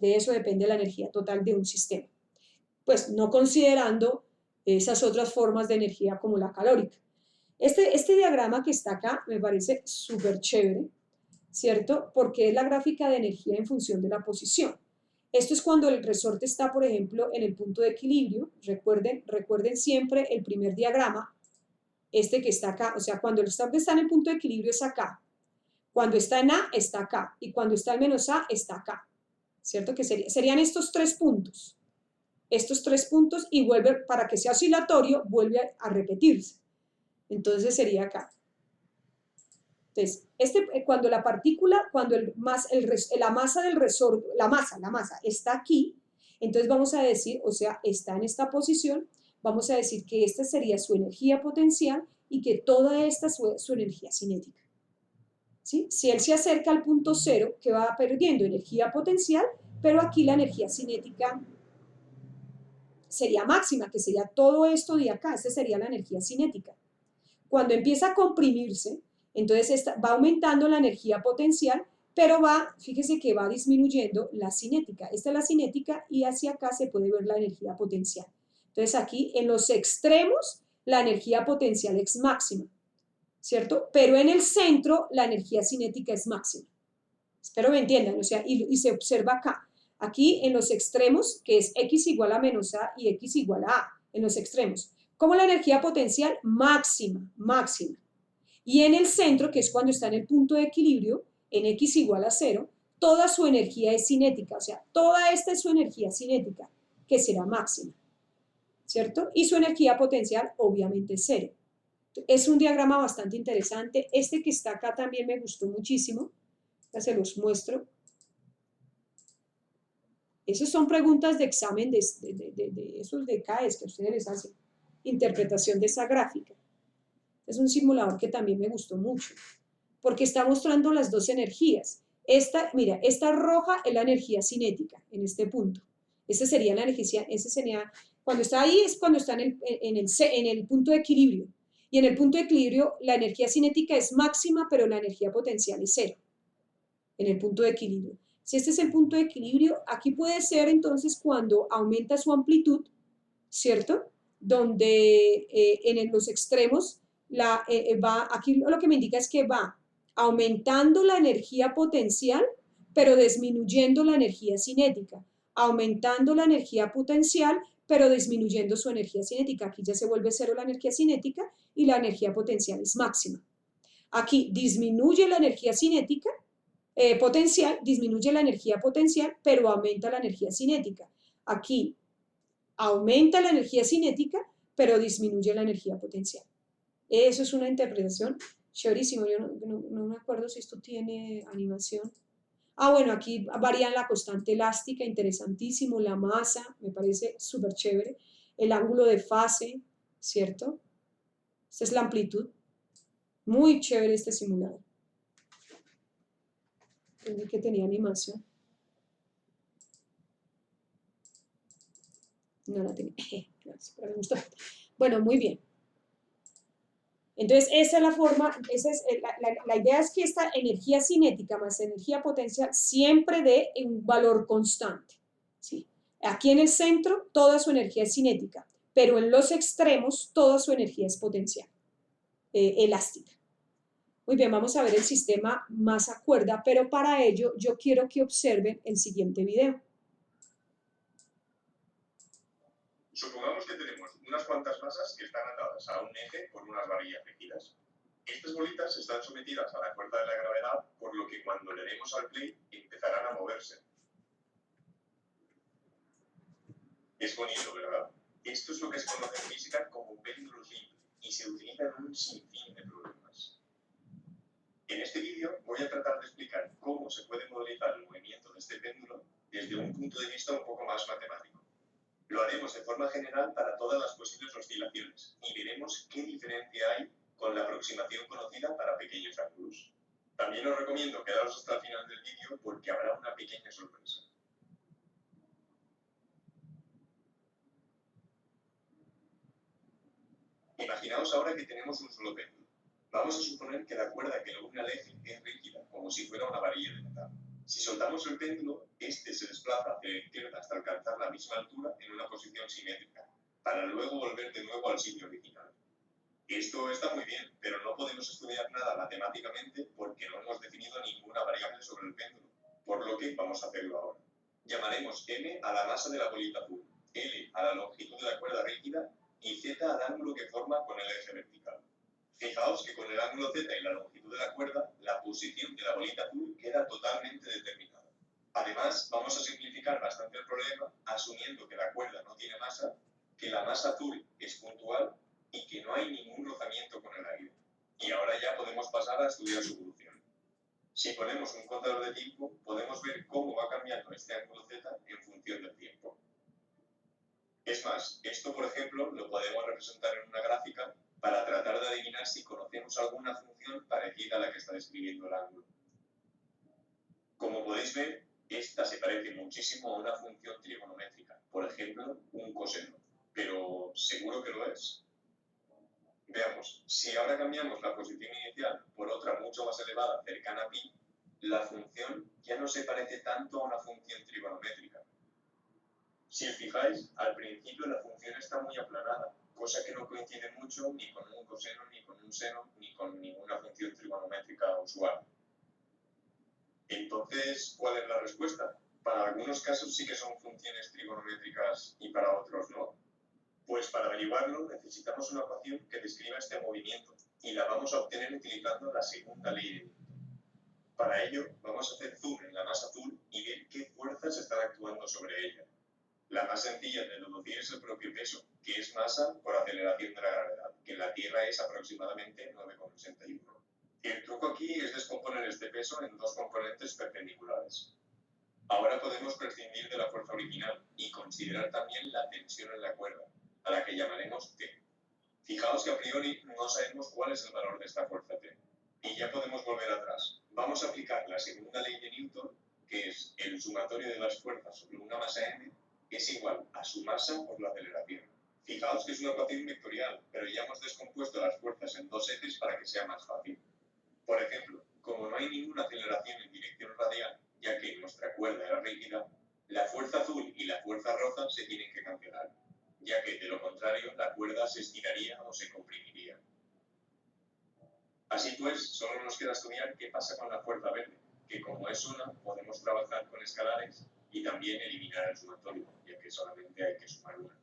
De eso depende la energía total de un sistema. Pues no considerando esas otras formas de energía como la calórica. Este diagrama que está acá me parece súper chévere, ¿cierto? Porque es la gráfica de energía en función de la posición. Esto es cuando el resorte está, por ejemplo, en el punto de equilibrio. Recuerden siempre el primer diagrama, este que está acá. O sea, cuando el resorte está en el punto de equilibrio es acá. Cuando está en A, está acá. Y cuando está en menos A, está acá. ¿Cierto? Que serían estos 3 puntos. Estos 3 puntos y para que sea oscilatorio, vuelve a repetirse. Entonces sería acá. Entonces, cuando la partícula, cuando la masa del resorte, la masa está aquí, entonces vamos a decir, o sea, está en esta posición, vamos a decir que esta sería su energía potencial y que toda esta es su energía cinética. ¿Sí? Si él se acerca al punto cero, que va perdiendo energía potencial, pero aquí la energía cinética sería máxima, que sería todo esto de acá, esta sería la energía cinética. Cuando empieza a comprimirse, entonces va aumentando la energía potencial, pero fíjese que va disminuyendo la cinética. Esta es la cinética y hacia acá se puede ver la energía potencial. Entonces aquí en los extremos la energía potencial es máxima, ¿cierto? Pero en el centro la energía cinética es máxima. Espero me entiendan, o sea, y se observa acá. Aquí en los extremos, que es x igual a menos a y x igual a en los extremos. Como la energía potencial máxima, máxima. Y en el centro, que es cuando está en el punto de equilibrio, en x igual a 0, toda su energía es cinética, o sea, toda esta es su energía cinética, que será máxima, ¿cierto? Y su energía potencial obviamente es 0. Es un diagrama bastante interesante. Este que está acá también me gustó muchísimo. Ya se los muestro. Esas son preguntas de examen de esos de CAES que ustedes les hacen. Interpretación de esa gráfica. Es un simulador que también me gustó mucho, porque está mostrando las dos energías. Mira, esta roja es la energía cinética en este punto. Esa sería la energía, ese sería, cuando está ahí es cuando está en el punto de equilibrio. Y en el punto de equilibrio la energía cinética es máxima, pero la energía potencial es 0. En el punto de equilibrio. Si este es el punto de equilibrio, aquí puede ser entonces cuando aumenta su amplitud, ¿cierto? Donde en los extremos aquí lo que me indica es que va aumentando la energía potencial, pero disminuyendo la energía cinética, aumentando la energía potencial, pero disminuyendo su energía cinética. Aquí ya se vuelve 0 la energía cinética y la energía potencial es máxima. Aquí disminuye la energía cinética, potencial, disminuye la energía potencial, pero aumenta la energía cinética. Aquí aumenta la energía cinética, pero disminuye la energía potencial. Eso es una interpretación chéverísimo. Yo no me acuerdo si esto tiene animación. Bueno, aquí varía la constante elástica, interesantísimo, la masa, me parece súper chévere, el ángulo de fase, ¿cierto? Esta es la amplitud. Muy chévere este simulador. Entendí que tenía animación. No la tenía. Gracias, pero me gustó. Bueno, muy bien. Entonces, esa es la forma, la idea es que esta energía cinética más energía potencial siempre dé un valor constante. ¿Sí? Aquí en el centro, toda su energía es cinética, pero en los extremos, toda su energía es potencial, elástica. Muy bien, vamos a ver el sistema masa-cuerda, pero para ello yo quiero que observen el siguiente video. Supongamos que tenemos unas cuantas masas que están atadas a un eje por unas varillas rígidas. Estas bolitas están sometidas a la fuerza de la gravedad, por lo que cuando le demos al play empezarán a moverse. Es bonito, ¿verdad? Esto es lo que se conoce en física como péndulo simple y se utiliza en un sinfín de problemas. En este vídeo voy a tratar de explicar cómo se puede modelizar el movimiento de este péndulo desde un punto de vista un poco más matemático. Lo haremos de forma general para todas las posibles oscilaciones y veremos qué diferencia hay con la aproximación conocida para pequeños ángulos. También os recomiendo quedaros hasta el final del vídeo porque habrá una pequeña sorpresa. Imaginaos ahora que tenemos un solo péndulo. Vamos a suponer que la cuerda que lo une al eje es rígida, como si fuera una varilla de metal. Si soltamos el péndulo, este se desplaza hacia la izquierda hasta alcanzar la misma altura en una posición simétrica, para luego volver de nuevo al sitio original. Esto está muy bien, pero no podemos estudiar nada matemáticamente porque no hemos definido ninguna variable sobre el péndulo, por lo que vamos a hacerlo ahora. Llamaremos m a la masa de la bolita azul, l a la longitud de la cuerda rígida y z al ángulo que forma con el eje vertical. Fijaos que con el ángulo z y la longitud de la cuerda, la posición de la bolita azul queda totalmente determinada. Además, vamos a simplificar bastante el problema asumiendo que la cuerda no tiene masa, que la masa azul es puntual y que no hay ningún rozamiento con el aire. Y ahora ya podemos pasar a estudiar su grupo. ponemos un contador de tiempo, podemos ver cómo va cambiando este ángulo Z en función del tiempo. Es más, esto por ejemplo lo podemos representar en una gráfica para tratar de adivinar si conocemos alguna función parecida a la que está describiendo el ángulo. Como podéis ver, esta se parece muchísimo a una función trigonométrica, por ejemplo, un coseno, pero ¿seguro que lo es? Veamos, si ahora cambiamos la posición inicial por otra mucho más elevada, cercana a pi, la función ya no se parece tanto a una función trigonométrica. Si os fijáis, al principio la función está muy aplanada, cosa que no coincide mucho ni con un coseno, ni con un seno, ni con ninguna función trigonométrica usual. Entonces, ¿cuál es la respuesta? Para algunos casos sí que son funciones trigonométricas y para otros no. Pues para averiguarlo necesitamos una ecuación que describa este movimiento y la vamos a obtener utilizando la segunda ley de Newton. Para ello vamos a hacer zoom en la masa azul y ver qué fuerzas están actuando sobre ella. La más sencilla de deducir es el propio peso, que es masa por aceleración de la gravedad, que en la Tierra es aproximadamente 9,81. El truco aquí es descomponer este peso en dos componentes perpendiculares. Ahora podemos prescindir de la fuerza original y considerar también la tensión en la cuerda, a la que llamaremos T. Fijaos que a priori no sabemos cuál es el valor de esta fuerza T. Y ya podemos volver atrás. Vamos a aplicar la segunda ley de Newton, que es el sumatorio de las fuerzas sobre una masa m, es igual a su masa por la aceleración. Fijaos que es una ecuación vectorial, pero ya hemos descompuesto las fuerzas en dos ejes para que sea más fácil. Por ejemplo, como no hay ninguna aceleración en dirección radial, ya que nuestra cuerda era rígida, la fuerza azul y la fuerza roja se tienen que cancelar, ya que de lo contrario la cuerda se estiraría o se comprimiría. Así pues, solo nos queda estudiar qué pasa con la fuerza verde, que como es una, podemos trabajar con escalares y también eliminar el sumatorio, ya que solamente hay que sumar una.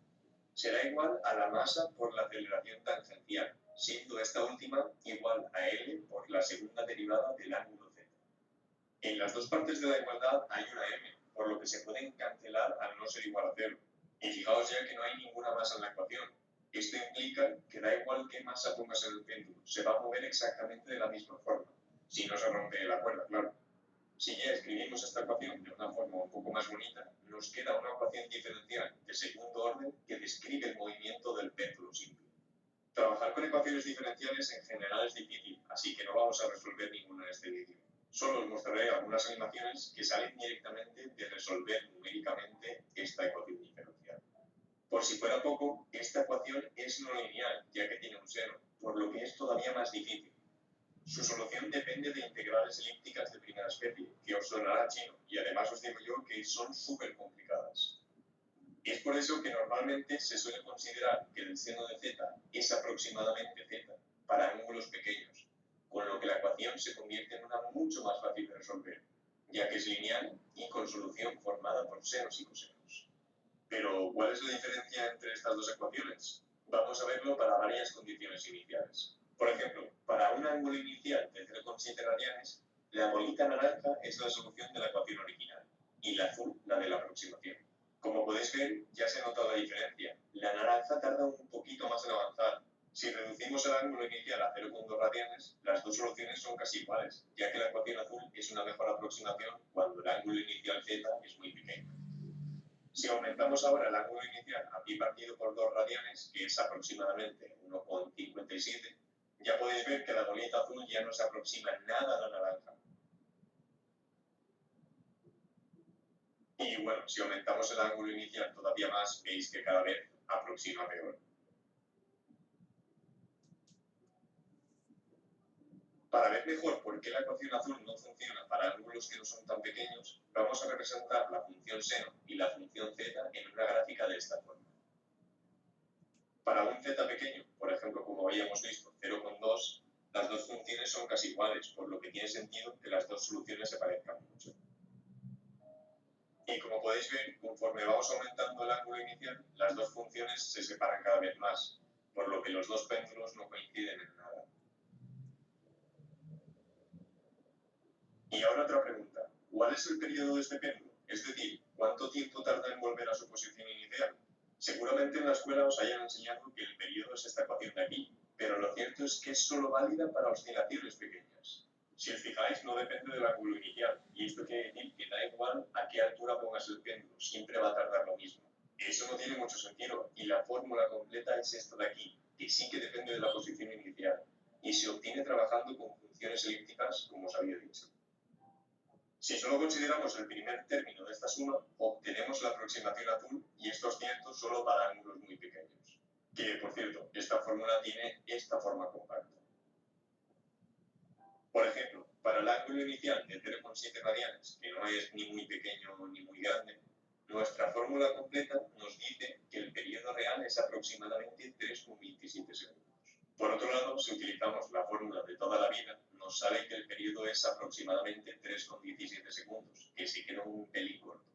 Será igual a la masa por la aceleración tangencial, siendo esta última igual a L por la segunda derivada del ángulo Z. En las dos partes de la igualdad hay una m, por lo que se pueden cancelar al no ser igual a 0. Y fijaos ya que no hay ninguna masa en la ecuación. Esto implica que da igual qué masa pongas en el péndulo, se va a mover exactamente de la misma forma, si no se rompe la cuerda, claro. Si ya escribimos esta ecuación de una forma un poco más bonita, nos queda una ecuación diferencial de segundo orden que describe el movimiento del péndulo simple. Trabajar con ecuaciones diferenciales en general es difícil, así que no vamos a resolver ninguna en este vídeo. Solo os mostraré algunas animaciones que salen directamente de resolver numéricamente esta ecuación diferencial. Por si fuera poco, esta ecuación es no lineal, ya que tiene un seno, por lo que es todavía más difícil. Su solución depende de integrales elípticas de primera especie, que os sonará chino, y además os digo yo que son súper complicadas. Es por eso que normalmente se suele considerar que el seno de z es aproximadamente z para ángulos pequeños, con lo que la ecuación se convierte en una mucho más fácil de resolver, ya que es lineal y con solución formada por senos y cosenos. Pero, ¿cuál es la diferencia entre estas dos ecuaciones? Vamos a verlo para varias condiciones iniciales. Por ejemplo, para un ángulo inicial de 0,7 radianes, la bolita naranja es la solución de la ecuación original y la azul la de la aproximación. Como podéis ver, ya se nota la diferencia. La naranja tarda un poquito más en avanzar. Si reducimos el ángulo inicial a 0,2 radianes, las dos soluciones son casi iguales, ya que la ecuación azul es una mejor aproximación cuando el ángulo inicial z es muy pequeño. Si aumentamos ahora el ángulo inicial a pi partido por 2 radianes, que es aproximadamente 1,57, ya podéis ver que la bolita azul ya no se aproxima nada a la naranja. Y bueno, si aumentamos el ángulo inicial todavía más, veis que cada vez aproxima peor. Para ver mejor por qué la ecuación azul no funciona para ángulos que no son tan pequeños, vamos a representar la función seno y la función z en una gráfica de esta forma. Para un z pequeño, por ejemplo, como habíamos visto, 0,2, las dos funciones son casi iguales, por lo que tiene sentido que las dos soluciones se parezcan mucho. Y como podéis ver, conforme vamos aumentando el ángulo inicial, las dos funciones se separan cada vez más, por lo que los dos péndulos no coinciden en nada. Y ahora otra pregunta. ¿Cuál es el periodo de este péndulo? Es decir, ¿cuánto tiempo tarda en volver a su posición inicial? Seguramente en la escuela os hayan enseñado que el periodo es esta ecuación de aquí, pero lo cierto es que es solo válida para oscilaciones pequeñas. Si Si os fijáis, no depende del ángulo inicial, y esto quiere decir que da igual a qué altura pongas el péndulo, siempre va a tardar lo mismo. Eso no tiene mucho sentido, y la fórmula completa es esta de aquí, que sí que depende de la posición inicial, y se obtiene trabajando con funciones elípticas, como os había dicho. Si solo consideramos el primer término de esta suma, obtenemos la aproximación azul, y esto es cierto solo para ángulos muy pequeños. Que, por cierto, esta fórmula tiene esta forma compacta. Por ejemplo, para el ángulo inicial de 0,7 radianes, que no es ni muy pequeño ni muy grande, nuestra fórmula completa nos dice que el periodo real es aproximadamente 3,27 segundos. Por otro lado, si utilizamos la fórmula de toda la vida, nos sale que el periodo es aproximadamente 3,17 segundos, que sí queda un pelín corto.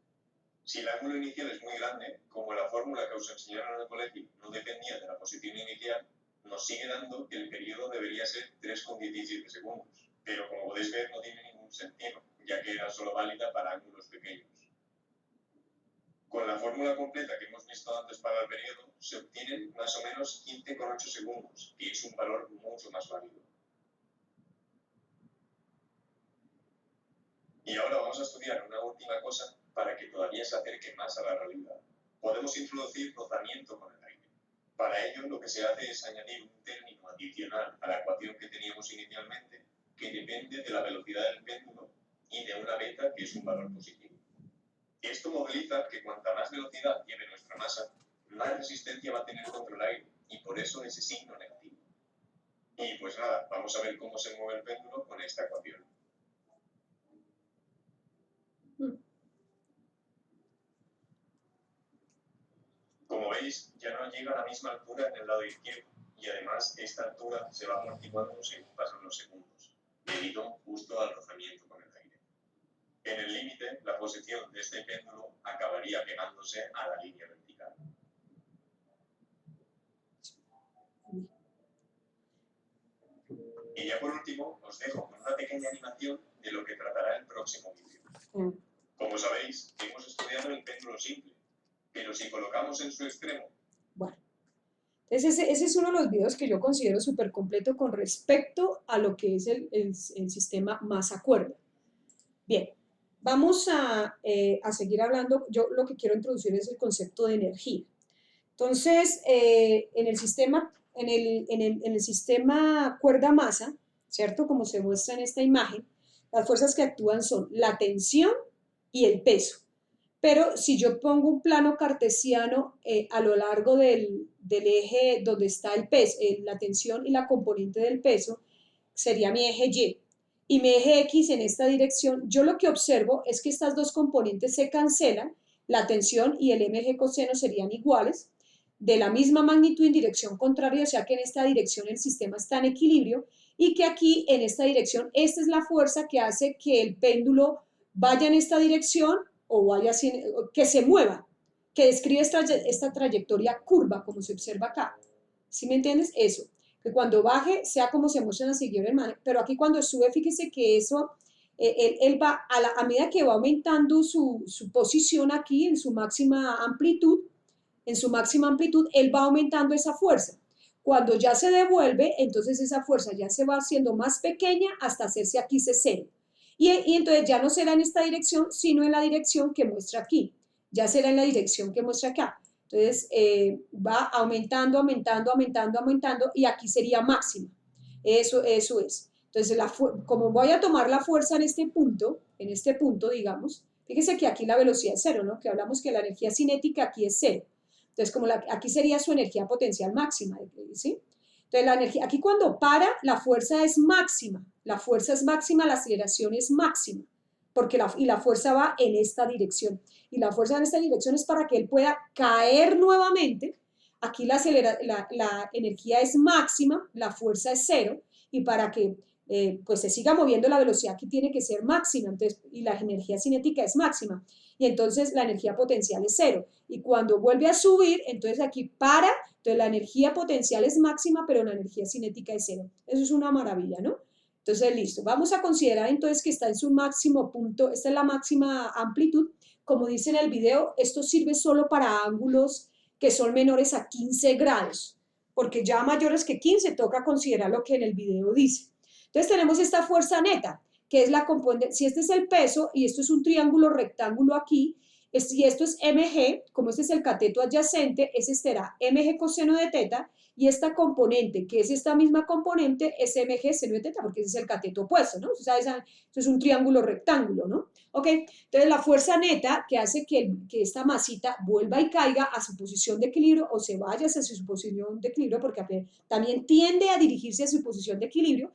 Si el ángulo inicial es muy grande, como la fórmula que os enseñaron en el colegio no dependía de la posición inicial, nos sigue dando que el periodo debería ser 3,17 segundos. Pero como podéis ver, no tiene ningún sentido, ya que era solo válida para ángulos pequeños. Con la fórmula completa que hemos visto antes para el periodo, se obtienen más o menos 15,8 segundos, que es un valor mucho más válido. Y ahora vamos a estudiar una última cosa para que todavía se acerque más a la realidad. Podemos introducir rozamiento con el aire. Para ello, lo que se hace es añadir un término adicional a la ecuación que teníamos inicialmente, que depende de la velocidad del péndulo y de una beta, que es un valor positivo. Esto modeliza que cuanta más velocidad lleve nuestra masa, más resistencia va a tener contra el aire, y por eso ese signo negativo. Y pues nada, vamos a ver cómo se mueve el péndulo con esta ecuación. Como veis, ya no llega a la misma altura en el lado izquierdo, y además esta altura se va amortiguando según pasan los segundos, debido justo al rozamiento con el aire. En el límite, la posición de este péndulo acabaría pegándose a la línea vertical. Y ya por último, os dejo con una pequeña animación de lo que tratará el próximo vídeo. Como sabéis, hemos estudiado el péndulo simple, pero si colocamos en su extremo... Bueno, ese es uno de los videos que yo considero súper completo con respecto a lo que es el sistema masa-cuerda. Bien, vamos a seguir hablando. Yo lo que quiero introducir es el concepto de energía. Entonces, en el sistema cuerda-masa, ¿cierto? Como se muestra en esta imagen, las fuerzas que actúan son la tensión y el peso. Pero si yo pongo un plano cartesiano a lo largo del eje donde está el peso, la tensión y la componente del peso, sería mi eje Y. Y mi eje X en esta dirección, yo lo que observo es que estas dos componentes se cancelan, la tensión y el mg coseno serían iguales, de la misma magnitud en dirección contraria, o sea que en esta dirección el sistema está en equilibrio, y que aquí en esta dirección, esta es la fuerza que hace que el péndulo vaya en esta dirección o vaya que se mueva, que describe esta trayectoria curva, como se observa acá. ¿Sí me entiendes? Eso, que cuando baje sea como se muestra en la siguiente imagen, pero aquí cuando sube, fíjese que eso, él va, a medida que va aumentando su posición aquí en su máxima amplitud, él va aumentando esa fuerza. Cuando ya se devuelve, entonces esa fuerza ya se va haciendo más pequeña hasta hacerse aquí C0. Y entonces ya no será en esta dirección, sino en la dirección que muestra aquí. Ya será en la dirección que muestra acá. Entonces va aumentando, aumentando, aumentando, aumentando, y aquí sería máxima. Eso es. Entonces, como voy a tomar la fuerza en este punto, digamos, fíjese que aquí la velocidad es 0, ¿no? Que hablamos que la energía cinética aquí es 0. Entonces, aquí sería su energía potencial máxima, ¿sí? Entonces, la energía, aquí cuando para, la fuerza es máxima. La fuerza es máxima, la aceleración es máxima, porque la fuerza va en esta dirección. Y la fuerza en esta dirección es para que él pueda caer nuevamente. Aquí la energía es máxima, la fuerza es 0, y para que pues se siga moviendo, la velocidad aquí tiene que ser máxima, entonces, y la energía cinética es máxima, y entonces la energía potencial es 0, y cuando vuelve a subir, entonces aquí para, entonces la energía potencial es máxima, pero la energía cinética es 0. Eso es una maravilla, ¿no? Entonces, listo, vamos a considerar entonces que está en su máximo punto, esta es la máxima amplitud. Como dice en el video, esto sirve solo para ángulos que son menores a 15 grados, porque ya mayores que 15 toca considerar lo que en el video dice. Entonces tenemos esta fuerza neta, que es la componente, si este es el peso y esto es un triángulo rectángulo aquí, si esto es mg, como este es el cateto adyacente, ese será mg coseno de teta, y esta componente, que es esta misma componente, es mg seno de teta, porque ese es el cateto opuesto, ¿no? O sea, esto es un triángulo rectángulo, ¿no? ¿Ok? Entonces la fuerza neta que hace que esta masita vuelva y caiga a su posición de equilibrio o se vaya hacia su posición de equilibrio, porque también tiende a dirigirse a su posición de equilibrio,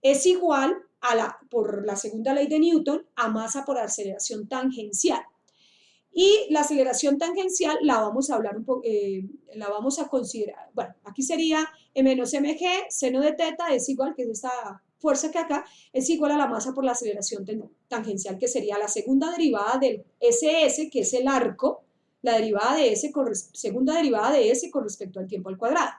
es igual por la segunda ley de Newton, a masa por aceleración tangencial. Y la aceleración tangencial la vamos a hablar la vamos a considerar, bueno, aquí sería menos mg, seno de teta es igual, que es esta fuerza que acá, es igual a la masa por la aceleración tangencial, que sería la segunda derivada del SS, que es el arco, la derivada de S, segunda derivada de S con respecto al tiempo al cuadrado.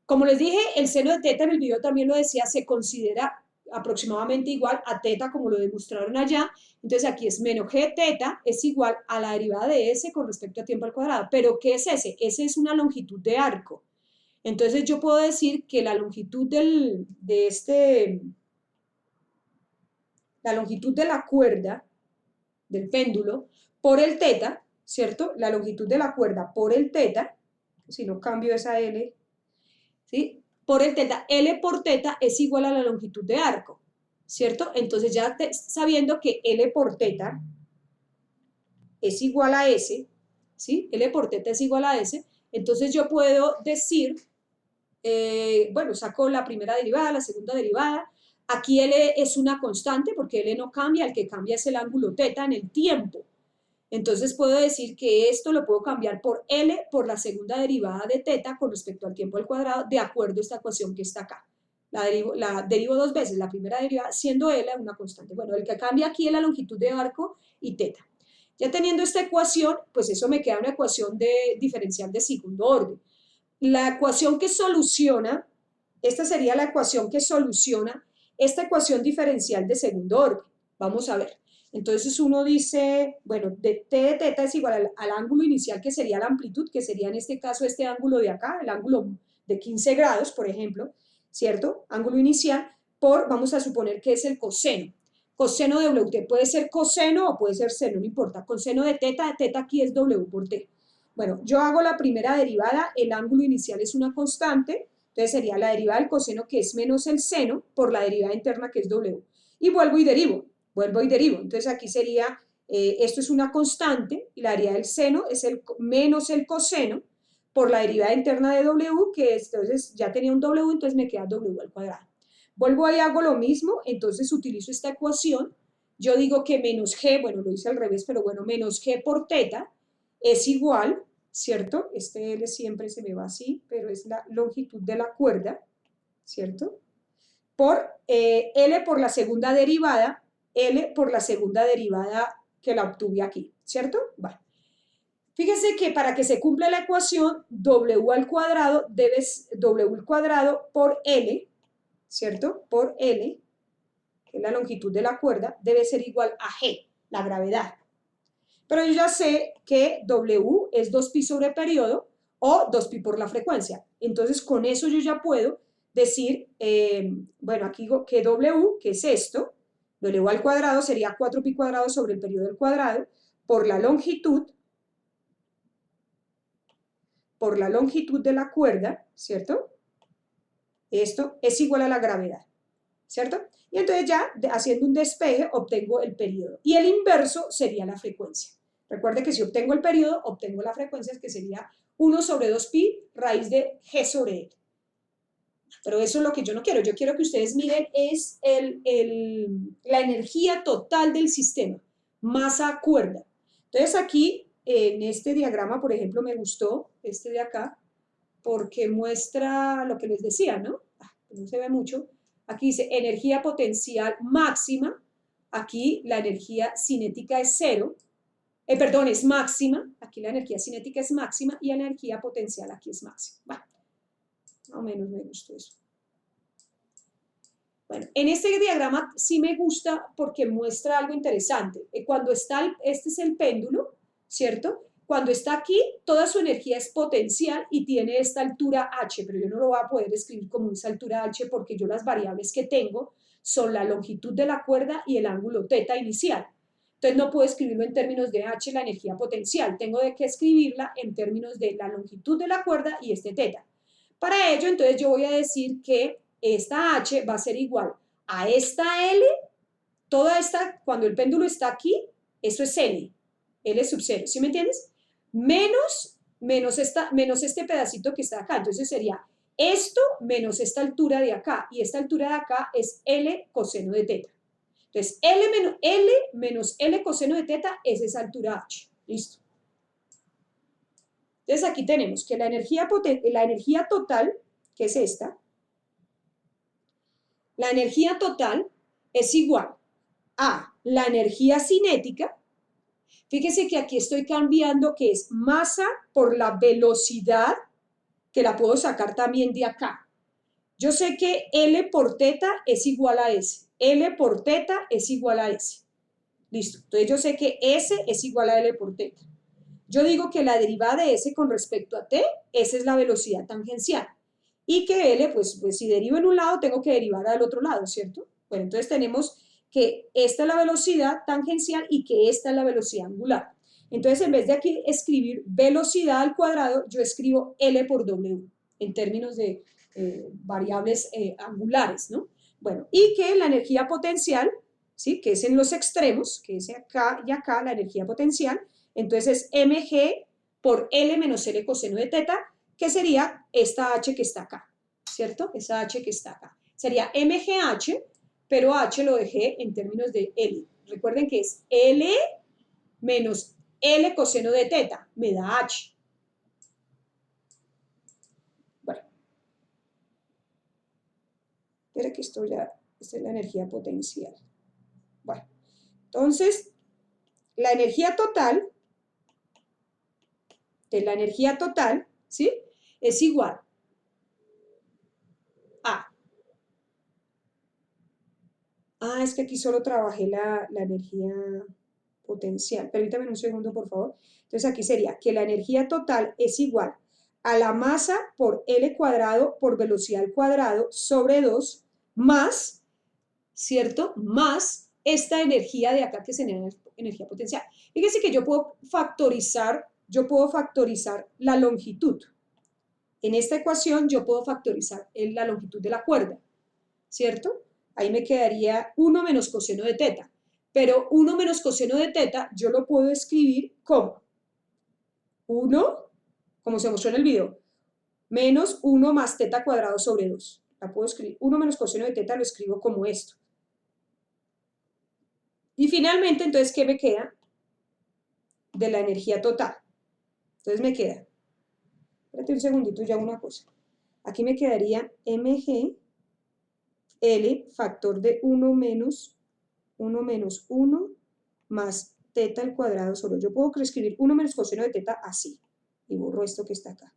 Como les dije, el seno de teta, en el video también lo decía, se considera aproximadamente igual a teta, como lo demostraron allá. Entonces aquí es menos g teta es igual a la derivada de s con respecto a tiempo al cuadrado. ¿Pero qué es s? S es una longitud de arco. Entonces yo puedo decir que la longitud la longitud de la cuerda, del péndulo, por el teta, ¿cierto? La longitud de la cuerda por el teta, si no cambio esa L, ¿sí? Por el teta, L por teta es igual a la longitud de arco, ¿cierto? Entonces ya sabiendo que L por teta es igual a S, ¿sí? L por teta es igual a S, entonces yo puedo decir, bueno, saco la primera derivada, la segunda derivada, aquí L es una constante porque L no cambia, el que cambia es el ángulo teta en el tiempo. Entonces puedo decir que esto lo puedo cambiar por L por la segunda derivada de teta con respecto al tiempo al cuadrado, de acuerdo a esta ecuación que está acá. La derivo dos veces, la primera derivada siendo L una constante. Bueno, el que cambia aquí es la longitud de arco y teta. Ya teniendo esta ecuación, pues eso me queda una ecuación diferencial de segundo orden. La ecuación que soluciona, esta sería la ecuación que soluciona esta ecuación diferencial de segundo orden. Vamos a ver. Entonces uno dice, bueno, t de teta es igual al ángulo inicial, que sería la amplitud, que sería en este caso este ángulo de acá, el ángulo de 15 grados, por ejemplo, ¿cierto? Ángulo inicial, vamos a suponer que es el coseno. Coseno de W, puede ser coseno o puede ser seno, no importa. Coseno de teta aquí es W por T. Bueno, yo hago la primera derivada, el ángulo inicial es una constante, entonces sería la derivada del coseno, que es menos el seno, por la derivada interna, que es W. Y vuelvo y derivo. Entonces aquí sería, esto es una constante, y la derivada del seno es menos el coseno, por la derivada interna de W, que entonces ya tenía un W, entonces me queda W al cuadrado. Vuelvo ahí, hago lo mismo, entonces utilizo esta ecuación, yo digo que menos G, bueno, lo hice al revés, pero bueno, menos G por teta es igual, ¿cierto? Este L siempre se me va así, pero es la longitud de la cuerda, ¿cierto? Por L por la segunda derivada, L por la segunda derivada que la obtuve aquí, ¿cierto? Bueno, fíjense que para que se cumpla la ecuación, W al cuadrado W al cuadrado por L, ¿cierto? Por L, que es la longitud de la cuerda, debe ser igual a G, la gravedad. Pero yo ya sé que W es 2pi sobre periodo o 2pi por la frecuencia. Entonces, con eso yo ya puedo decir, bueno, aquí digo que W, que es esto, W al cuadrado sería 4pi cuadrado sobre el periodo al cuadrado por la longitud de la cuerda, ¿cierto? Esto es igual a la gravedad, ¿cierto? Y entonces ya, haciendo un despeje, obtengo el periodo. Y el inverso sería la frecuencia. Recuerde que si obtengo el periodo, obtengo la frecuencia, que sería 1 sobre 2pi raíz de G sobre E. Pero eso es lo que yo no quiero. Yo quiero que ustedes miren es la energía total del sistema, masa cuerda. Entonces aquí, en este diagrama, por ejemplo, me gustó este de acá, porque muestra lo que les decía, ¿no? No se ve mucho. Aquí dice energía potencial máxima. Aquí la energía cinética es 0. Perdón, es máxima. Aquí la energía cinética es máxima y la energía potencial aquí es máxima. Bueno, más o menos me gustó eso. Bueno, en este diagrama sí me gusta porque muestra algo interesante. Cuando está este es el péndulo, ¿cierto? Cuando está aquí, toda su energía es potencial y tiene esta altura h, pero yo no lo voy a poder escribir como esa altura h porque yo las variables que tengo son la longitud de la cuerda y el ángulo θ inicial. Entonces no puedo escribirlo en términos de h, la energía potencial, tengo que escribirla en términos de la longitud de la cuerda y este θ. Para ello, entonces yo voy a decir que esta h va a ser igual a esta L, toda esta, cuando el péndulo está aquí, eso es L sub 0, ¿sí me entiendes? Menos este pedacito que está acá, entonces sería esto menos esta altura de acá, y esta altura de acá es L coseno de θ. Entonces, L menos L coseno de θ es esa altura h, ¿listo? Entonces aquí tenemos que la energía total, que es esta, la energía total es igual a la energía cinética. Fíjese que aquí estoy cambiando que es masa por la velocidad, que la puedo sacar también de acá. Yo sé que L por θ es igual a S. L por θ es igual a S. Listo. Entonces yo sé que S es igual a L por θ. Yo digo que la derivada de S con respecto a T, esa es la velocidad tangencial. Y que L, pues si derivo en un lado, tengo que derivar al otro lado, ¿cierto? Bueno, entonces tenemos que esta es la velocidad tangencial y que esta es la velocidad angular. Entonces, en vez de aquí escribir velocidad al cuadrado, yo escribo L por W, en términos de variables angulares, ¿no? Bueno, y que la energía potencial, ¿sí? Que es en los extremos, que es acá y acá, la energía potencial, entonces es mg por L menos L coseno de θ, que sería esta h que está acá, ¿cierto? Esa h que está acá. Sería mgh, pero h lo dejé en términos de L. Recuerden que es L menos L coseno de θ, me da h. Bueno. Espera que esta es la energía potencial. Bueno, entonces, la energía total, ¿sí? Es igual a... es que aquí solo trabajé la energía potencial. Permítame un segundo, por favor. Entonces aquí sería que la energía total es igual a la masa por L cuadrado por velocidad al cuadrado sobre 2 más, ¿cierto? Más esta energía de acá que es energía potencial. Fíjense que yo puedo factorizar la longitud. En esta ecuación yo puedo factorizar la longitud de la cuerda, ¿cierto? Ahí me quedaría 1 menos coseno de θ. Pero 1 menos coseno de θ yo lo puedo escribir como 1, como se mostró en el video, menos 1 más θ cuadrado sobre 2. La puedo escribir, 1 menos coseno de θ lo escribo como esto. Y finalmente, entonces, ¿qué me queda? De la energía total. Entonces me queda, espérate un segundito, ya una cosa. Aquí me quedaría mg L factor de 1 menos 1 más θ al cuadrado sobre. Yo puedo escribir 1 menos coseno de θ así. Y borro esto que está acá.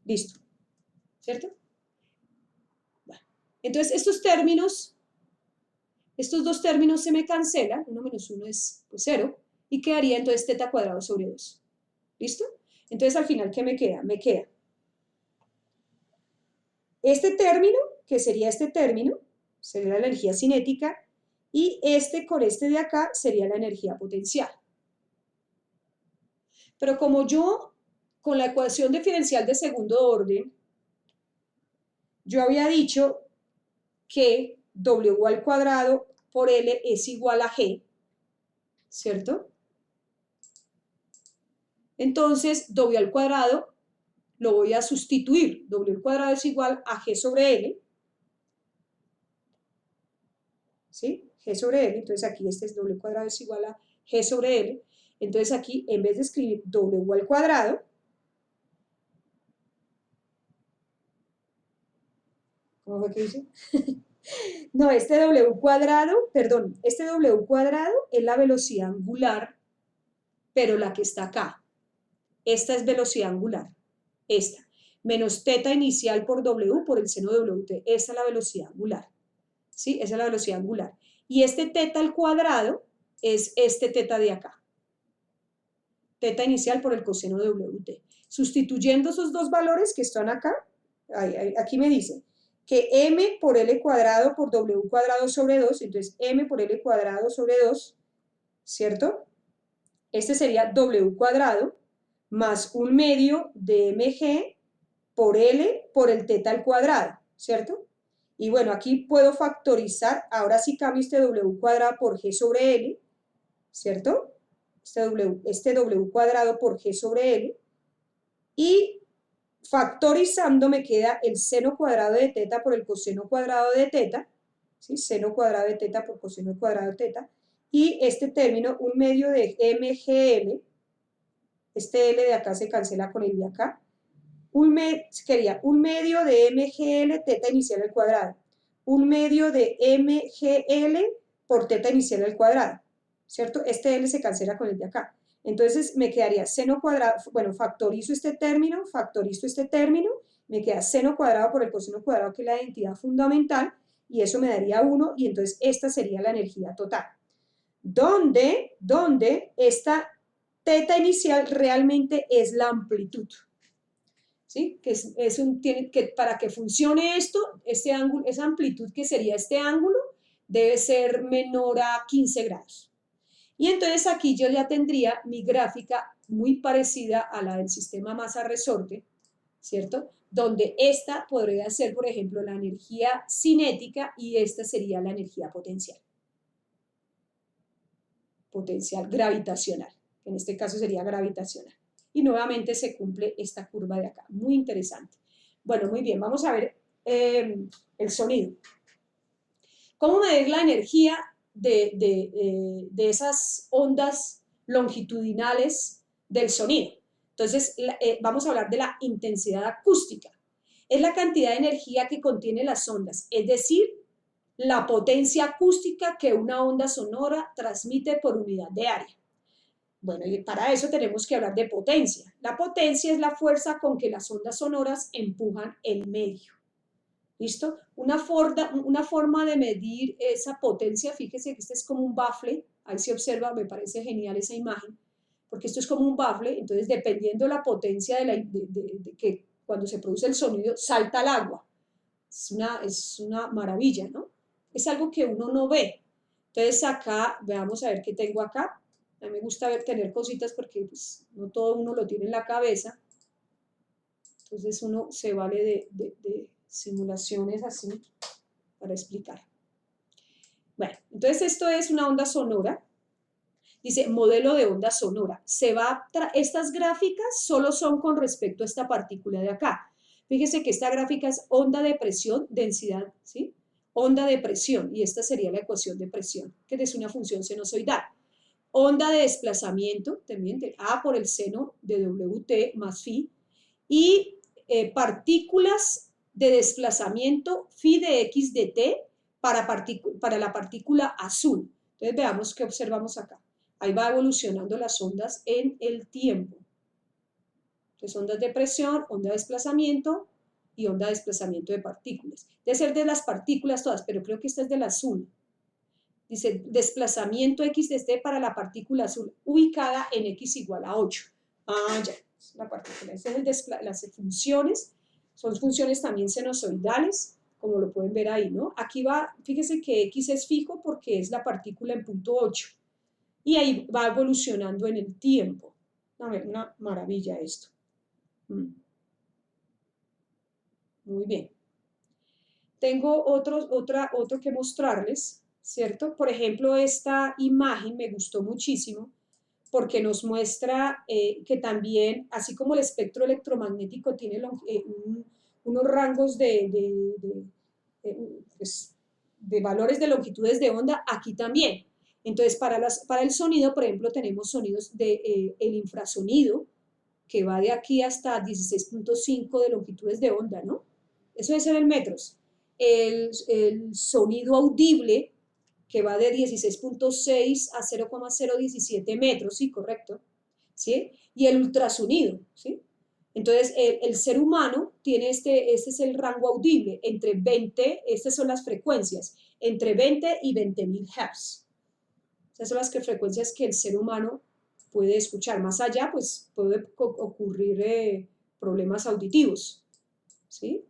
Listo. ¿Cierto? Bueno. Entonces, estos dos términos se me cancelan. 1 menos 1 es pues, 0. Y quedaría entonces θ cuadrado sobre 2. ¿Listo? Entonces, al final, ¿qué me queda? Me queda este término, que sería este término, sería la energía cinética, y este con este de acá sería la energía potencial. Pero como yo, con la ecuación diferencial de segundo orden, yo había dicho que W al cuadrado por L es igual a G, ¿cierto? Entonces, W al cuadrado lo voy a sustituir. W al cuadrado es igual a G sobre L, ¿sí? G sobre L, entonces aquí este es W al cuadrado es igual a G sobre L. Entonces aquí, en vez de escribir W al cuadrado, ¿cómo fue que dice? No, este W cuadrado es la velocidad angular, pero la que está acá. Esta es velocidad angular, esta. Menos θ inicial por W por el seno de WT. Esa es la velocidad angular. ¿Sí? Esa es la velocidad angular. Y este θ al cuadrado es este θ de acá. teta inicial por el coseno de WT. Sustituyendo esos dos valores que están acá, aquí me dice que m por L cuadrado por W cuadrado sobre 2, entonces m por L cuadrado sobre 2, ¿cierto? Este sería W cuadrado más 1/2 de mg por L por el teta al cuadrado, ¿cierto? Y bueno, aquí puedo factorizar, ahora sí cambio este W cuadrado por G sobre L, ¿cierto? Este W cuadrado por G sobre L, y factorizando me queda el seno cuadrado de teta por el coseno cuadrado de teta, ¿sí? Seno cuadrado de teta por coseno cuadrado de teta, y este término, 1/2 de mgl, este L de acá se cancela con el de acá, quería 1/2 de mgl teta inicial al cuadrado, 1/2 de mgl por teta inicial al cuadrado, ¿cierto? Este L se cancela con el de acá. Entonces me quedaría seno cuadrado, bueno, factorizo este término, me queda seno cuadrado por el coseno cuadrado, que es la identidad fundamental, y eso me daría 1, y entonces esta sería la energía total. Donde esta teta inicial realmente es la amplitud, ¿sí? Que para que funcione esto, este ángulo, esa amplitud que sería este ángulo, debe ser menor a 15 grados. Y entonces aquí yo ya tendría mi gráfica muy parecida a la del sistema masa-resorte, ¿cierto? Donde esta podría ser, por ejemplo, la energía cinética y esta sería la energía potencial. Potencial gravitacional, que en este caso sería gravitacional. Y nuevamente se cumple esta curva de acá. Muy interesante. Bueno, muy bien, vamos a ver el sonido. ¿Cómo medir la energía de esas ondas longitudinales del sonido? Entonces, vamos a hablar de la intensidad acústica. Es la cantidad de energía que contienen las ondas, es decir, la potencia acústica que una onda sonora transmite por unidad de área. Bueno, y para eso tenemos que hablar de potencia. La potencia es la fuerza con que las ondas sonoras empujan el medio. ¿Listo? Una forma de medir esa potencia, fíjese que este es como un bafle, ahí se observa, me parece genial esa imagen, porque esto es como un bafle, entonces dependiendo de la potencia de que cuando se produce el sonido salta el agua. Es una maravilla, ¿no? Es algo que uno no ve. Entonces acá, veamos a ver qué tengo acá. A mí me gusta tener cositas porque pues, no todo uno lo tiene en la cabeza. Entonces uno se vale de simulaciones así para explicar. Bueno, entonces esto es una onda sonora. Dice, modelo de onda sonora. Estas gráficas solo son con respecto a esta partícula de acá. Fíjese que esta gráfica es onda de presión, densidad, ¿sí? Onda de presión, y esta sería la ecuación de presión, que es una función sinusoidal. Onda de desplazamiento, también de A por el seno de WT más phi, y partículas de desplazamiento phi de x de t para la partícula azul. Entonces veamos qué observamos acá. Ahí va evolucionando las ondas en el tiempo. Entonces ondas de presión, onda de desplazamiento y onda de desplazamiento de partículas. Debe ser de las partículas todas, pero creo que esta es del azul. Dice desplazamiento x de t para la partícula azul ubicada en x igual a 8. Ah, ya. La partícula, las funciones, son funciones también sinusoidales, como lo pueden ver ahí, ¿no? Aquí va, fíjese que x es fijo porque es la partícula en punto 8, y ahí va evolucionando en el tiempo. Una maravilla esto. Muy bien. Tengo otro que mostrarles, ¿cierto? Por ejemplo, esta imagen me gustó muchísimo, porque nos muestra que también, así como el espectro electromagnético tiene unos rangos pues, de valores de longitudes de onda, aquí también. Entonces, para el sonido, por ejemplo, tenemos sonidos el infrasonido, que va de aquí hasta 16.5 de longitudes de onda, ¿no? Eso debe ser en metros. El sonido audible, que va de 16.6 a 0,017 metros, sí, correcto, ¿sí? Y el ultrasonido, ¿sí? Entonces, el ser humano tiene este es el rango audible, entre 20, estas son las frecuencias, entre 20 y 20.000 Hz. Esas son las frecuencias que el ser humano puede escuchar. Más allá, pues puede ocurrir problemas auditivos, ¿sí?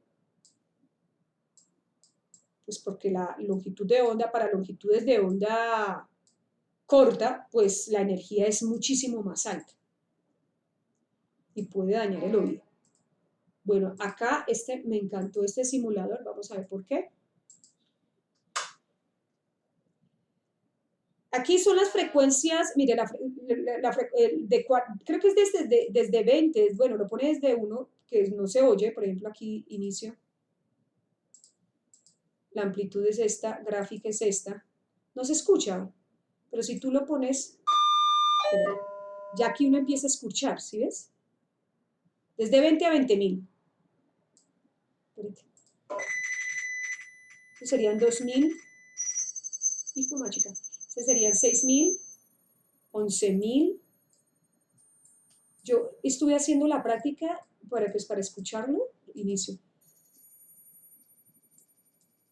Pues porque la longitud de onda, para longitudes de onda corta, pues la energía es muchísimo más alta y puede dañar el oído. Bueno, acá me encantó este simulador, vamos a ver por qué. Aquí son las frecuencias, mire, creo que es desde 20, bueno, lo pone desde 1, que no se oye, por ejemplo, aquí inicio. La amplitud es esta, gráfica es esta. No se escucha, pero si tú lo pones, ya aquí uno empieza a escuchar, ¿sí ves? Desde 20 a 20.000. Estos serían 2.000. Hijo más chica. Estos serían 6.000, 11.000. Yo estuve haciendo la práctica para escucharlo. Inicio.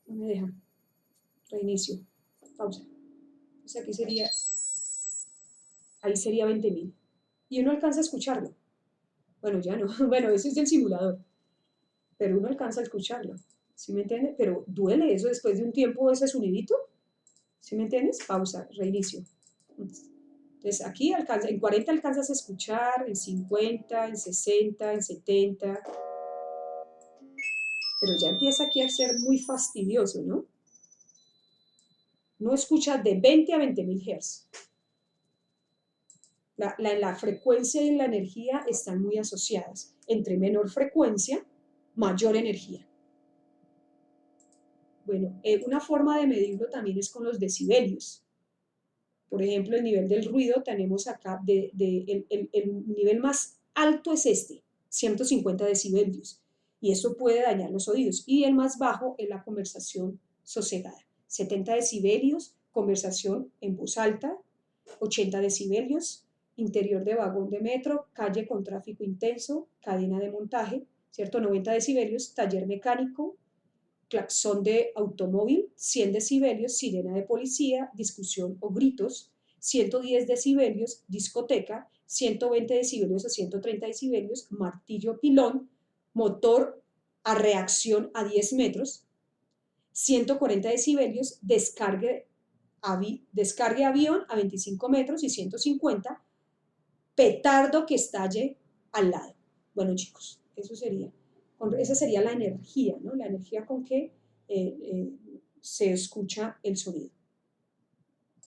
No me deja. Reinicio. Pausa. Entonces aquí sería, ahí sería 20.000. Y uno alcanza a escucharlo. Bueno, ya no. Bueno, ese es del simulador. Pero uno alcanza a escucharlo. ¿Sí me entiendes? Pero duele eso después de un tiempo, ese sonidito. ¿Sí me entiendes? Pausa, reinicio. Entonces aquí en 40 alcanzas a escuchar, en 50, en 60, en 70. Pero ya empieza aquí a ser muy fastidioso, ¿no? No escucha de 20 a 20.000 Hz. La frecuencia y la energía están muy asociadas. Entre menor frecuencia, mayor energía. Bueno, una forma de medirlo también es con los decibelios. Por ejemplo, el nivel del ruido tenemos acá, el nivel más alto es 150 decibelios. Y eso puede dañar los oídos. Y el más bajo es la conversación sosegada. 70 decibelios, conversación en voz alta. 80 decibelios, interior de vagón de metro, calle con tráfico intenso, cadena de montaje, ¿cierto? 90 decibelios, taller mecánico, claxón de automóvil, 100 decibelios, sirena de policía, discusión o gritos, 110 decibelios, discoteca, 120 decibelios a 130 decibelios, martillo pilón, motor a reacción a 10 metros, 140 decibelios, descargue avión a 25 metros y 150, petardo que estalle al lado. Bueno, chicos, esa sería la energía, ¿no? La energía con que se escucha el sonido.